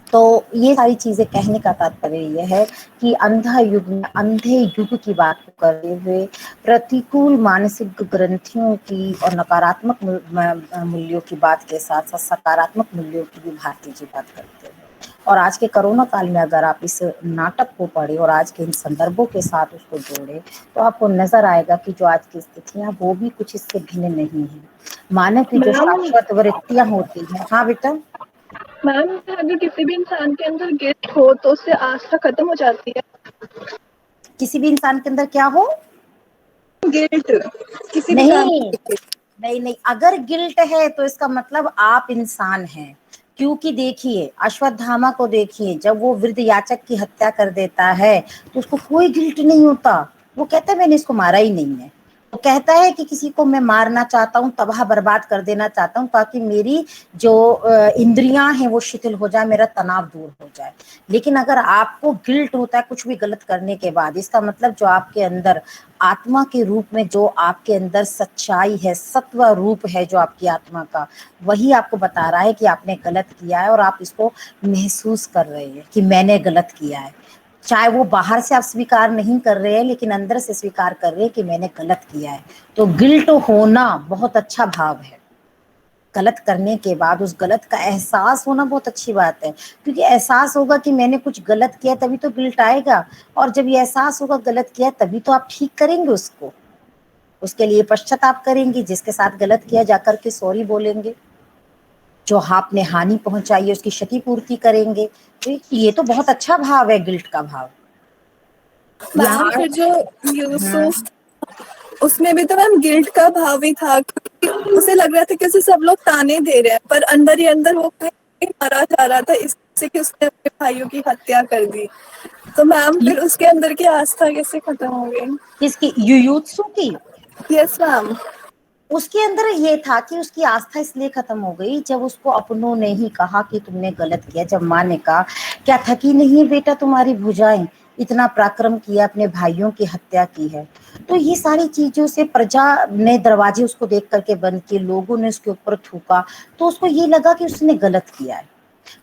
तो ये सारी चीजें कहने का तात्पर्य यह है कि अंधा युग में अंधे युग की बात करते हुए प्रतिकूल मानसिक ग्रंथियों की और नकारात्मक मूल्यों की बात के साथ साथ सकारात्मक मूल्यों की भी भारती जी बात करते हैं। और आज के कोरोना काल में अगर आप इस नाटक को पढ़े और आज के इन संदर्भों के साथ उसको जोड़े, तो आपको नजर आएगा कि जो आज की स्थितियां वो भी कुछ इससे भिन्न नहीं है। मानव की जो मैम शाश्वत वृत्तियां होती हैं। हाँ बेटा। मैम अगर किसी भी इंसान के अंदर गिल्ट हो तो उससे आस्था खत्म हो जाती है। किसी भी इंसान के अंदर क्या हो? गिल्ट, किसी भी काम नहीं, नहीं नहीं, अगर गिल्ट है तो इसका मतलब आप इंसान हैं। क्योंकि देखिए अश्वत्थामा को देखिए, जब वो वृद्ध याचक की हत्या कर देता है तो उसको कोई गिल्ट नहीं होता, वो कहता है मैंने इसको मारा ही नहीं है। तो कहता है कि किसी को मैं मारना चाहता हूँ, तबाह बर्बाद कर देना चाहता हूँ, ताकि मेरी जो इंद्रियां हैं वो शिथिल हो जाए, मेरा तनाव दूर हो जाए। लेकिन अगर आपको गिल्ट होता है कुछ भी गलत करने के बाद, इसका मतलब जो आपके अंदर आत्मा के रूप में जो आपके अंदर सच्चाई है, सत्व रूप है जो आपकी आत्मा का, वही आपको बता रहा है कि आपने गलत किया है और आप इसको महसूस कर रहे हैं कि मैंने गलत किया है। चाहे वो बाहर से आप स्वीकार नहीं कर रहे हैं, लेकिन अंदर से स्वीकार कर रहे हैं कि मैंने गलत किया है। तो गिल्ट होना बहुत अच्छा भाव है। गलत करने के बाद उस गलत का एहसास होना बहुत अच्छी बात है, क्योंकि एहसास होगा कि मैंने कुछ गलत किया तभी तो गिल्ट आएगा। और जब ये एहसास होगा गलत किया तभी तो आप ठीक करेंगे उसको, उसके लिए पश्चाताप करेंगे, जिसके साथ गलत किया जाकर के सॉरी बोलेंगे, जो आपने हानि पहुंचाई है उसकी क्षति पूर्ति करेंगे। तो ये तो बहुत अच्छा भाव है, गिल्ट का भाव। मैम यहाँ फिर जो यूसुफ, उसमें भी तो मैम गिल्ट का भाव ही था, क्योंकि उसे लग रहा था कि उसे सब लोग ताने दे रहे हैं, पर अंदर ही अंदर वो कहीं मरा जा रहा था इससे कि उसने अपने भाइयों की हत्या कर दी। तो मैम फिर उसके अंदर की आस्था कैसे खत्म हो गई? किसकी, युयुत्सु की? Yes ma'am. उसके अंदर ये था कि उसकी आस्था इसलिए खत्म हो गई जब उसको अपनों ने ही कहा कि तुमने गलत किया। जब माँ ने कहा, क्या थकी नहीं है बेटा तुम्हारी भुजाएं, इतना पराक्रम किया, अपने भाइयों की हत्या की है। तो ये सारी चीजों से प्रजा ने दरवाजे उसको देख करके बंद किए, लोगों ने उसके ऊपर थूका, तो उसको ये लगा कि उसने गलत किया है।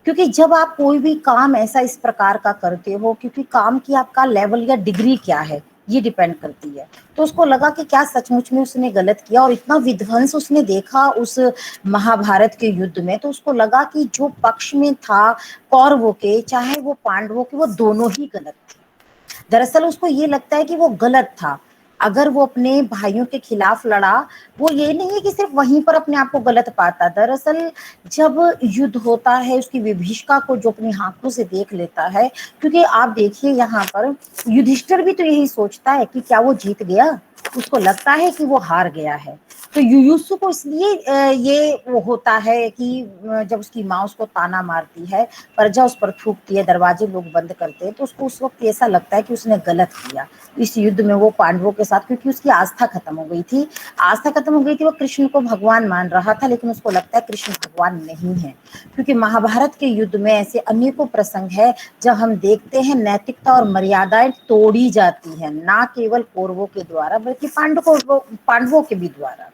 क्योंकि जब आप कोई भी काम ऐसा इस प्रकार का करते हो, क्योंकि काम की आपका लेवल या डिग्री क्या है ये डिपेंड करती है, तो उसको लगा कि क्या सचमुच में उसने गलत किया। और इतना विध्वंस उसने देखा उस महाभारत के युद्ध में, तो उसको लगा कि जो पक्ष में था कौरवों के चाहे वो पांडवों के, वो दोनों ही गलत थे। दरअसल उसको ये लगता है कि वो गलत था। अगर वो अपने भाइयों के खिलाफ लड़ा, वो ये नहीं है कि सिर्फ वहीं पर अपने आप को गलत पाता। दरअसल जब युद्ध होता है, उसकी विभीषिका को जो अपनी आंखों से देख लेता है, क्योंकि आप देखिए यहाँ पर युधिष्ठिर भी तो यही सोचता है कि क्या वो जीत गया, उसको लगता है कि वो हार गया है। तो युयुत्सु को इसलिए ये वो होता है कि जब उसकी माँ उसको ताना मारती है, प्रजा उस पर थूकती है, दरवाजे लोग बंद करते हैं, तो उसको उस वक्त ऐसा लगता है कि उसने गलत किया इस युद्ध में वो पांडवों के साथ, क्योंकि उसकी आस्था खत्म हो गई थी। आस्था खत्म हो गई थी, वो कृष्ण को भगवान मान रहा था, लेकिन उसको लगता है कृष्ण भगवान नहीं है। क्योंकि महाभारत के युद्ध में ऐसे अनेकों प्रसंग है जब हम देखते हैं नैतिकता और मर्यादाएं तोड़ी जाती है, ना केवल कौरवों के द्वारा बल्कि पांडवों के भी द्वारा।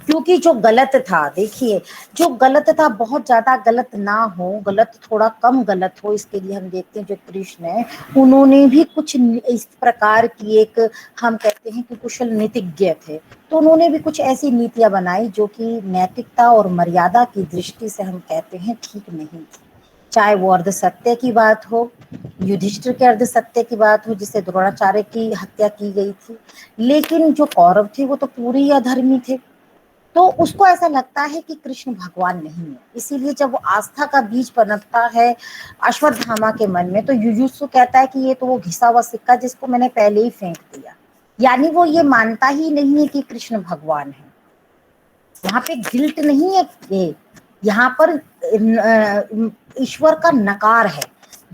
क्योंकि जो गलत था, देखिए जो गलत था बहुत ज्यादा गलत ना हो, गलत थोड़ा कम गलत हो, इसके लिए हम देखते हैं जो कृष्ण है उन्होंने भी कुछ इस प्रकार की एक, हम कहते हैं कि कुशल नीतिज्ञ थे, तो उन्होंने भी कुछ ऐसी नीतियां बनाई जो कि नैतिकता और मर्यादा की दृष्टि से हम कहते हैं ठीक नहीं थी। चाहे वो अर्ध सत्य की बात हो, युधिष्ठिर के अर्ध सत्य की बात हो जिससे द्रोणाचार्य की हत्या की गई थी, लेकिन जो कौरव थे वो तो पूरे ही अधर्मी थे। तो उसको ऐसा लगता है कि कृष्ण भगवान नहीं है। इसीलिए जब वो आस्था का बीज पनपता है अश्वत्थामा के मन में, तो युयुत्सु कहता है कि ये तो वो घिसा हुआ सिक्का जिसको मैंने पहले ही फेंक दिया। यानी वो ये मानता ही नहीं है कि कृष्ण भगवान है। यहाँ पे गिल्ट नहीं है, ये यहाँ पर ईश्वर का नकार है।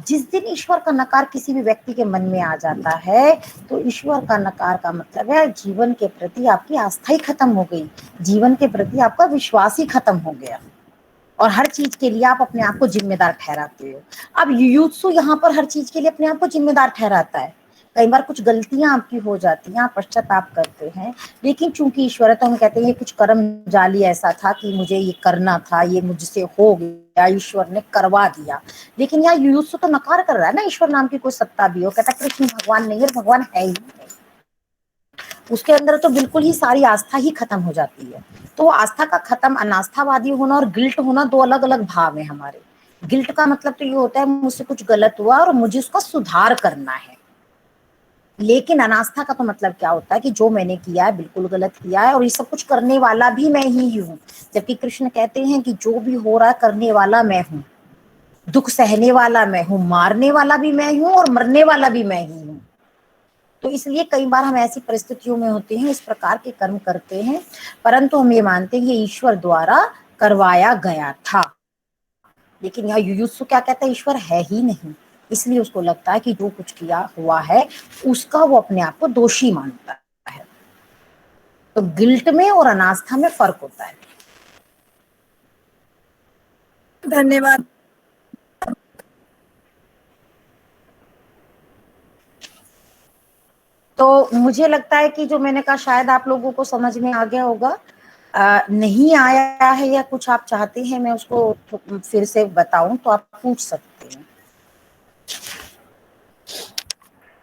जिस दिन ईश्वर का नकार किसी भी व्यक्ति के मन में आ जाता है, तो ईश्वर का नकार का मतलब है जीवन के प्रति आपकी आस्था ही खत्म हो गई, जीवन के प्रति आपका विश्वास ही खत्म हो गया, और हर चीज के लिए आप अपने आप को जिम्मेदार ठहराते हो। अब युयुत्सु यहाँ पर हर चीज के लिए अपने आप को जिम्मेदार ठहराता है। कई बार कुछ गलतियां आपकी हो जाती हैं, आप पश्चाताप करते हैं, लेकिन चूंकि ईश्वर है तो हम कहते हैं ये कुछ कर्म जाली ऐसा था कि मुझे ये करना था, ये मुझसे हो गया, ईश्वर ने करवा दिया। लेकिन यहाँ युयुत्सु तो नकार कर रहा है ना ईश्वर नाम की कोई सत्ता भी हो, कहता कृष्ण भगवान नहीं है, भगवान है ही नहीं। उसके अंदर तो बिल्कुल ही सारी आस्था ही खत्म हो जाती है। तो आस्था का खत्म, अनास्थावादी होना और गिल्ट होना दो अलग अलग भाव है हमारे। गिल्ट का मतलब तो ये होता है मुझसे कुछ गलत हुआ और मुझे उसका सुधार करना है, लेकिन अनास्था का तो मतलब क्या होता है कि जो मैंने किया है बिल्कुल गलत किया है और ये सब कुछ करने वाला भी मैं ही हूँ। जबकि कृष्ण कहते हैं कि जो भी हो रहा है करने वाला मैं हूँ, दुख सहने वाला मैं हूँ, मारने वाला भी मैं हूँ और मरने वाला भी मैं ही हूँ। तो इसलिए कई बार हम ऐसी परिस्थितियों में होते हैं, इस प्रकार के कर्म करते हैं, परंतु हम ये मानते हैं ये ईश्वर द्वारा करवाया गया था। लेकिन यहाँ युयुत्सु क्या कहता है, ईश्वर है ही नहीं, इसलिए उसको लगता है कि जो कुछ किया हुआ है उसका वो अपने आप को दोषी मानता है। तो गिल्ट में और अनास्था में फर्क होता है। धन्यवाद। तो मुझे लगता है कि जो मैंने कहा शायद आप लोगों को समझ में आ गया होगा। नहीं आया है या कुछ आप चाहते हैं मैं उसको फिर से बताऊं तो आप पूछ सकते हैं।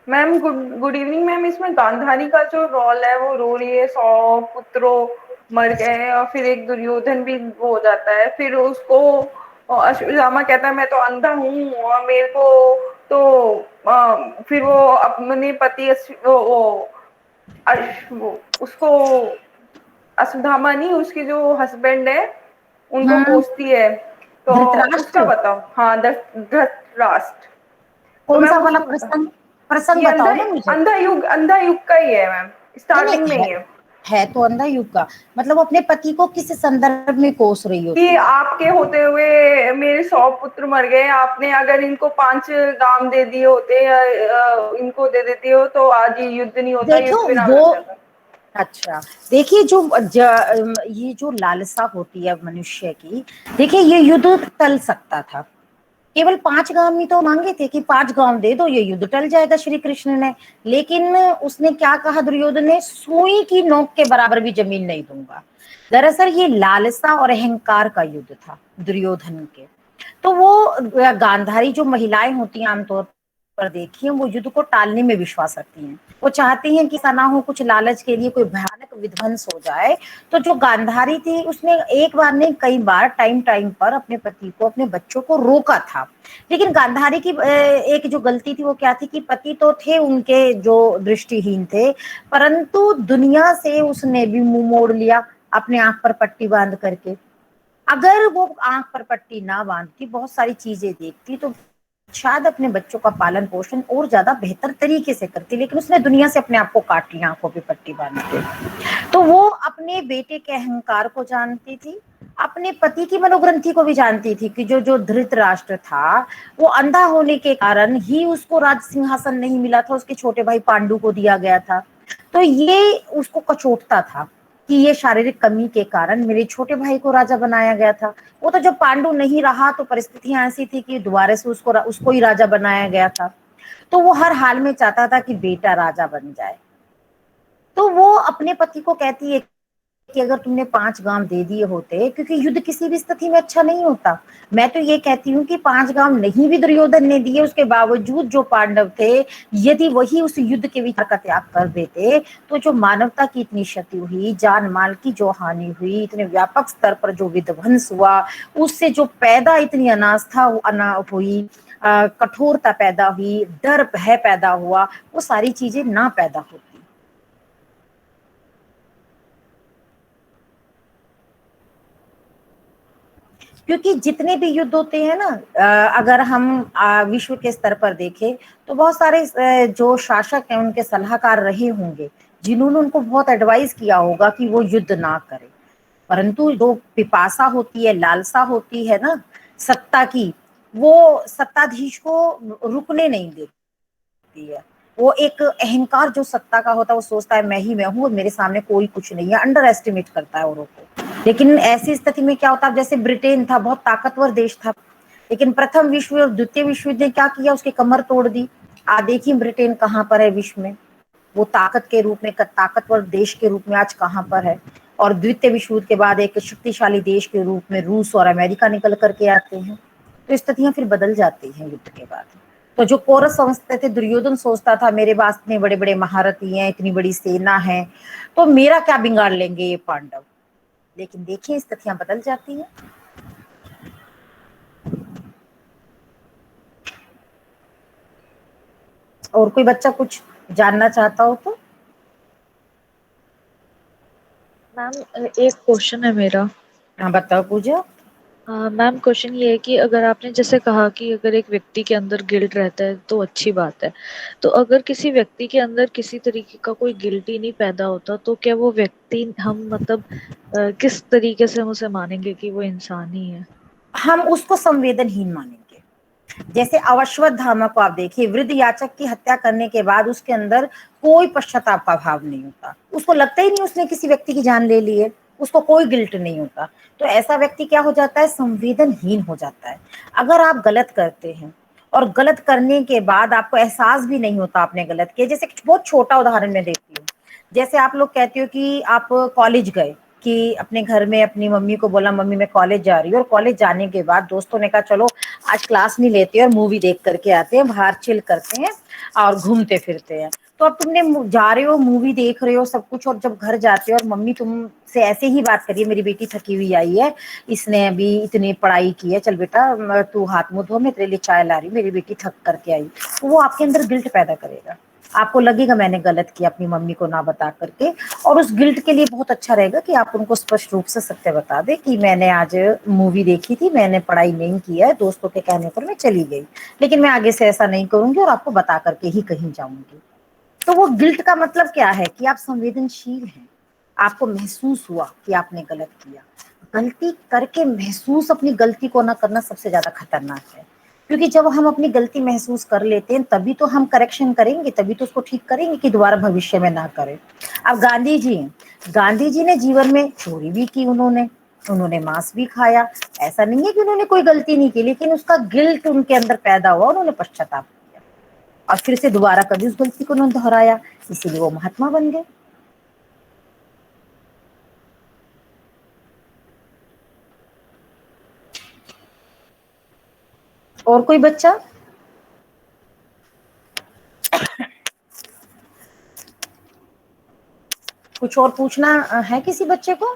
Ma'am good evening ma'am. इसमें गांधारी का जो रोल है, वो रो रही है 100 पुत्रों मर गए और फिर एक दुर्योधन भी वो हो जाता है, फिर उसको अश्वत्थामा कहता है मैं तो अंधा हूँ और मेरे को तो फिर वो अपने पति वो उसको अश्वत्थामा नहीं, उसकी जो हस्बैंड है उनको कोसती है। तो उसका धृतराष्ट्र, बताओ। हाँ, धृतराष्ट्र। तो कौन सा मैम वाला उसको बताओ। प्रसंग प्रसंग ये बताओ ना मुझे। अंधा युग का ही है मैम, नहीं स्टार्टिंग में नहीं ही है। है तो अंधा युग का। मतलब वो अपने पति को किस संदर्भ में कोस रही होती कि है? आपके होते हुए मेरे 100 पुत्र मर गए, आपने अगर इनको 5 गांव दे दिए होते या इनको दे देती हो तो आज ये युद्ध नहीं होता, देखो युद्ध विराम वो, लग जाता। अच्छा देखिए ये जो लालसा होती है मनुष्य की, देखिए ये युद्ध टल सकता था। केवल 5 गांव ही तो मांगे थे कि 5 गांव दे दो, ये युद्ध टल जाएगा श्री कृष्ण ने। लेकिन उसने क्या कहा दुर्योधन ने, सुई की नोक के बराबर भी जमीन नहीं दूंगा। दरअसल ये लालसा और अहंकार का युद्ध था दुर्योधन के। तो वो गांधारी जो महिलाएं होती हैं आमतौर पर देखिए, वो युद्ध को टालने में विश्वास रखती हैं। वो चाहती हैं कि ऐसा ना हो कुछ लालच के लिए कोई भयानक विध्वंस हो जाए। तो जो गांधारी थी उसने एक बार नहीं कई बार टाइम टाइम पर अपने पति को अपने बच्चों को रोका था। लेकिन गांधारी की एक जो गलती थी वो क्या थी कि पति तो थे उनके जो दृष्टिहीन थे, परंतु दुनिया से उसने भी मुंह मोड़ लिया अपने आंख पर पट्टी बांध करके। अगर वो आंख पर पट्टी ना बांधती, बहुत सारी चीजें देखती, तो शायद अपने बच्चों का पालन पोषण और ज्यादा बेहतर तरीके से करती। लेकिन उसने दुनिया से अपने आप को काट लिया आंखों पे पट्टी बांध के। तो वो अपने बेटे के अहंकार को जानती थी, अपने पति की मनोग्रंथि को भी जानती थी कि जो जो धृतराष्ट्र था वो अंधा होने के कारण ही उसको राज सिंहासन नहीं मिला था, उसके छोटे भाई पांडु को दिया गया था। तो ये उसको कचोटता था कि ये शारीरिक कमी के कारण मेरे छोटे भाई को राजा बनाया गया था। वो तो जब पांडु नहीं रहा तो परिस्थितियां ऐसी थी कि दोबारा से उसको ही राजा बनाया गया था। तो वो हर हाल में चाहता था कि बेटा राजा बन जाए। तो वो अपने पति को कहती है कि अगर तुमने 5 गांव दे दिए होते, क्योंकि युद्ध किसी भी स्थिति में अच्छा नहीं होता। मैं तो ये कहती हूँ कि 5 गांव नहीं भी दुर्योधन ने दिए, उसके बावजूद जो पांडव थे, यदि वही उस युद्ध के विचार का त्याग कर देते, तो जो मानवता की इतनी क्षति हुई, जान माल की जो हानि हुई, इतने व्यापक स्तर पर जो विध्वंस हुआ, उससे जो पैदा इतनी अनास्था हुई, कठोरता पैदा हुई, डर भय पैदा हुआ, वो सारी चीजें ना पैदा होती। क्योंकि जितने भी युद्ध होते हैं ना, अगर हम विश्व के स्तर पर देखें तो बहुत सारे जो शासक हैं उनके सलाहकार रहे होंगे जिन्होंने उनको बहुत एडवाइस किया होगा कि वो युद्ध ना करें। परंतु जो पिपासा होती है, लालसा होती है ना सत्ता की, वो सत्ताधीश को रुकने नहीं देती है। वो एक अहंकार जो सत्ता का होता है, वो सोचता है मैं ही मैं हूँ और मेरे सामने कोई कुछ नहीं है, अंडर एस्टिमेट करता है औरों को। लेकिन ऐसी स्थिति में क्या होता है, जैसे ब्रिटेन था, बहुत ताकतवर देश था, लेकिन प्रथम विश्व और द्वितीय विश्व युद्ध ने क्या किया, उसकी कमर तोड़ दी। आज देखिए ब्रिटेन कहाँ पर है विश्व में, वो ताकत के रूप में, ताकतवर देश के रूप में आज कहाँ पर है। और द्वितीय विश्व युद्ध के बाद एक शक्तिशाली देश के रूप में रूस और अमेरिका निकल करके आते हैं। तो स्थितियां फिर बदल जाती हैं युद्ध के बाद। तो जो कोरस समझते थे, दुर्योधन सोचता था मेरे पास इतने बड़े बड़े महारथी हैं, इतनी बड़ी सेना है, तो मेरा क्या बिगाड़ लेंगे ये पांडव। लेकिन देखिए स्थितियां बदल जाती हैं। और कोई बच्चा कुछ जानना चाहता हो तो? मैम एक क्वेश्चन है मेरा। हाँ बताओ पूजा। मैम क्वेश्चन ये है कि अगर आपने जैसे कहा कि अगर एक व्यक्ति के अंदर गिल्ट रहता है तो अच्छी बात है, तो अगर किसी व्यक्ति के अंदर किसी तरीके का कोई गिल्ट ही नहीं पैदा होता तो क्या वो व्यक्ति हम मतलब किस तरीके से हम उसे मानेंगे कि वो इंसान ही है? हम उसको संवेदनहीन मानेंगे। जैसे अश्वत्थामा को आप देखिए, वृद्ध याचक की हत्या करने के बाद उसके अंदर कोई पश्चाताप का भाव नहीं होता, उसको लगता ही नहीं उसने किसी व्यक्ति की जान ले ली है, उसको कोई गिल्ट नहीं होता। तो ऐसा व्यक्ति क्या हो जाता है, संवेदनहीन हो जाता है। अगर आप गलत करते हैं और गलत करने के बाद आपको एहसास भी नहीं होता आपने गलत किया, जैसे बहुत छोटा उदाहरण मैं देती हूँ, जैसे आप लोग कहते हो कि आप कॉलेज गए, कि अपने घर में अपनी मम्मी को बोला मम्मी मैं कॉलेज जा रही हूँ, और कॉलेज जाने के बाद दोस्तों ने कहा चलो आज क्लास नहीं लेते और मूवी देख करके आते हैं, बाहर चिल करते हैं और घूमते फिरते हैं। तो अब तुमने जा रहे हो, मूवी देख रहे हो सब कुछ, और जब घर जाते हो और मम्मी तुमसे ऐसे ही बात करिए, मेरी बेटी थकी हुई आई है, इसने अभी इतनी पढ़ाई की है, चल बेटा तू हाथ मुंह धो, मैं तेरे लिए चाय ला रही हूँ, मेरी बेटी थक करके आई, तो वो आपके अंदर गिल्ट पैदा करेगा। आपको लगेगा मैंने गलत किया अपनी मम्मी को ना बता करके, और उस गिल्ट के लिए बहुत अच्छा रहेगा कि आप उनको स्पष्ट रूप से सत्य बता दें कि मैंने आज मूवी देखी थी, मैंने पढ़ाई नहीं किया है, दोस्तों के कहने पर मैं चली गई, लेकिन मैं आगे से ऐसा नहीं करूंगी और आपको बता करके ही कहीं जाऊंगी। तो वो गिल्ट का मतलब क्या है कि आप संवेदनशील हैं, आपको महसूस हुआ कि आपने गलत किया। गलती करके महसूस अपनी गलती को ना करना सबसे ज्यादा खतरनाक है, क्योंकि जब हम अपनी गलती महसूस कर लेते हैं तभी तो हम करेक्शन करेंगे, तभी तो उसको ठीक करेंगे कि दोबारा भविष्य में ना करें। अब गांधी जी ने जीवन में चोरी भी की, उन्होंने मांस भी खाया, ऐसा नहीं है कि उन्होंने कोई गलती नहीं की, लेकिन उसका गिल्ट उनके अंदर पैदा हुआ, उन्होंने पश्चाताप किया और फिर से दोबारा कभी उस गलती को उन्होंने दोहराया, इसीलिए वो महात्मा बन गए। और कोई बच्चा? कुछ और पूछना है किसी बच्चे को?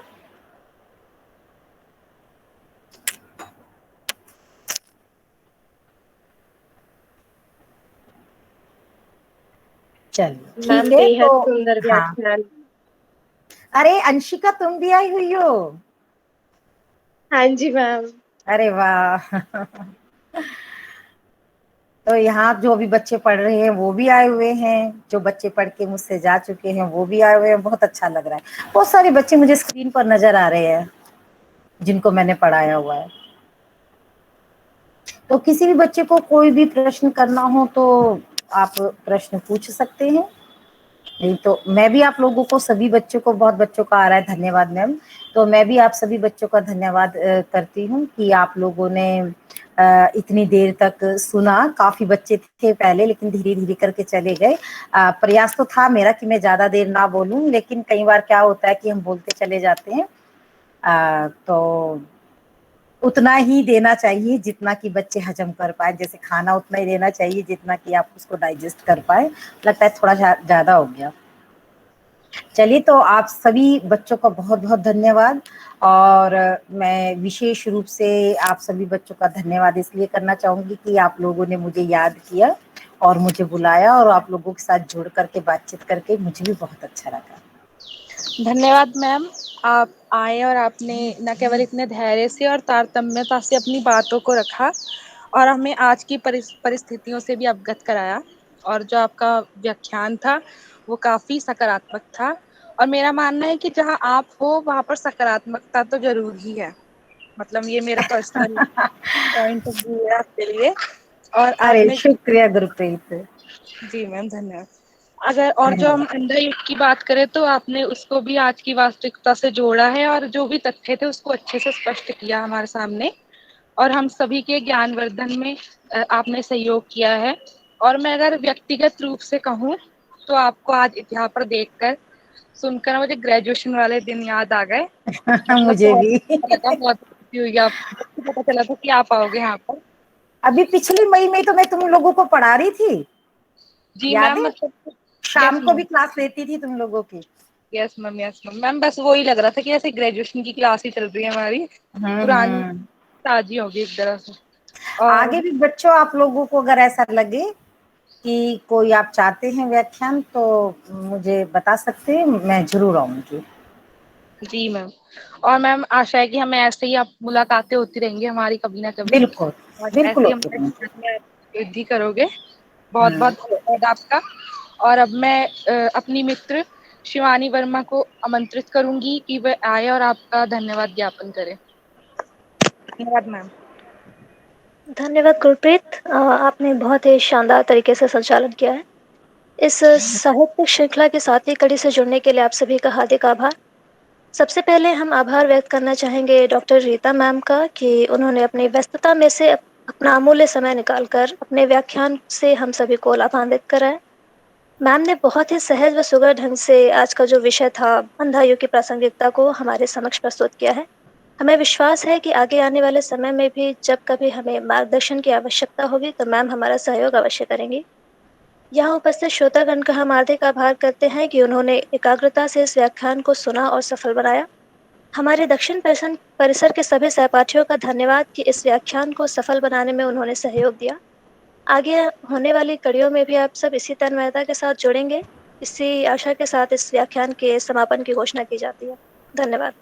चलिए मैम ठीक है बेहद तो। सुंदर हाँ, व्याख्यान। अरे अंशिका तुम भी आई हुई हो? हाँ जी मैम। अरे वाह तो यहाँ जो भी बच्चे पढ़ रहे हैं वो भी आए हुए हैं, जो बच्चे पढ़ के मुझसे जा चुके हैं वो भी आए हुए हैं, बहुत अच्छा लग रहा है। बहुत सारे बच्चे मुझे स्क्रीन पर नजर आ रहे हैं जिनको मैंने पढ़ाया हुआ है। तो किसी भी बच्चे को कोई भी प्रश्न करना हो तो आप प्रश्न पूछ सकते हैं। नहीं तो मैं भी आप लोगों को, सभी बच्चों को, बहुत बच्चों का आ रहा है धन्यवाद मैम, तो मैं भी आप सभी बच्चों का धन्यवाद करती हूँ कि आप लोगों ने इतनी देर तक सुना। काफी बच्चे थे पहले लेकिन धीरे धीरे करके चले गए। प्रयास तो था मेरा कि मैं ज्यादा देर ना बोलूं, लेकिन कई बार क्या होता है कि हम बोलते चले जाते हैं। तो उतना ही देना चाहिए जितना कि बच्चे हजम कर पाए, जैसे खाना उतना ही देना चाहिए जितना कि आप उसको डाइजेस्ट कर पाए। लगता है थोड़ा ज्यादा हो गया। चलिए, तो आप सभी बच्चों का बहुत बहुत धन्यवाद। और मैं विशेष रूप से आप सभी बच्चों का धन्यवाद इसलिए करना चाहूंगी कि आप लोगों ने मुझे याद किया और मुझे बुलाया, और आप लोगों के साथ जुड़ करके बातचीत करके मुझे भी बहुत अच्छा लगा। धन्यवाद मैम, आप आए और आपने न केवल इतने धैर्य से और तारतम्यता से अपनी बातों को रखा और हमें आज की परिस्थितियों से भी अवगत कराया। और जो आपका व्याख्यान था वो काफी सकारात्मक था, और मेरा मानना है कि जहाँ आप हो वहाँ पर सकारात्मकता तो जरूर ही है। मतलब ये मेरा पर्सनल पॉइंट ऑफ व्यू है आपके लिए। और अरे आपने शुक्रिया गुरप्रीत। जी मैम धन्यवाद। अगर और जो हम धन्यवाद। अंधा युग की बात करें तो आपने उसको भी आज की वास्तविकता से जोड़ा है, और जो भी तथ्य थे उसको अच्छे से स्पष्ट किया हमारे सामने, और हम सभी के ज्ञानवर्धन में आपने सहयोग किया है। और मैं अगर व्यक्तिगत रूप से कहूँ तो आपको आज यहाँ पर देखकर सुनकर मुझे ग्रेजुएशन वाले दिन याद आ गए। मतलब मुझे बहुत भी अच्छा लगा, बहुत खुशी हुई आपको पता चला था कि आप आओगे यहाँ पर। अभी पिछली मई में तो मैं तुम लोगों को पढ़ा रही थी, जी याद मैम, है? मतलब शाम यस को भी मैम। क्लास लेती थी तुम लोगों की। Yes ma'am, yes ma'am. Ma'am बस वही लग रहा था कि ऐसे ग्रेजुएशन की क्लास ही चल रही है हमारी, पुरानी हम्म। ताजी होगी एक तरह से। और आगे भी बच्चों आप लोगों को अगर ऐसा लगे कि कोई आप चाहते हैं व्याख्यान तो मुझे बता सकते हैं, मैं जरूर आऊंगी। जी मैम, और मैम आशा है कि हमें ऐसे ही आप मुलाकातें होती रहेंगी हमारी कभी ना कभी, बिल्कुल। और बिल्कुल ऐसे ही होती हमारे रहेंगी। ज्ञान में आप वृद्धि करोगे। बहुत बहुत धन्यवाद आपका। और अब मैं अपनी मित्र शिवानी वर्मा को आमंत्रित करूंगी कि वह आए और आपका धन्यवाद ज्ञापन करें। धन्यवाद मैम। धन्यवाद गुरप्रीत, आपने बहुत ही शानदार तरीके से संचालन किया है। इस साहित्यिक श्रृंखला की 7वीं कड़ी से जुड़ने के लिए आप सभी का हार्दिक आभार। सबसे पहले हम आभार व्यक्त करना चाहेंगे डॉक्टर रीता मैम का कि उन्होंने अपनी व्यस्तता में से अपना अमूल्य समय निकालकर अपने व्याख्यान से हम सभी को लाभान्वित कराया। मैम ने बहुत ही सहज व सुगर ढंग से आज का जो विषय था बंधाइयों की प्रासंगिकता को हमारे समक्ष प्रस्तुत किया है। हमें विश्वास है कि आगे आने वाले समय में भी जब कभी हमें मार्गदर्शन की आवश्यकता होगी तो मैम हमारा सहयोग अवश्य करेंगी। यहाँ उपस्थित श्रोतागण का हम हार्दिक आभार करते हैं कि उन्होंने एकाग्रता से इस व्याख्यान को सुना और सफल बनाया। हमारे दक्षिण परिसर के सभी सहपाठियों का धन्यवाद कि इस व्याख्यान को सफल बनाने में उन्होंने सहयोग दिया। आगे होने वाली कड़ियों में भी आप सब इसी तन्मयता के साथ जुड़ेंगे। इसी आशा के साथ इस व्याख्यान के समापन की घोषणा की जाती है। धन्यवाद।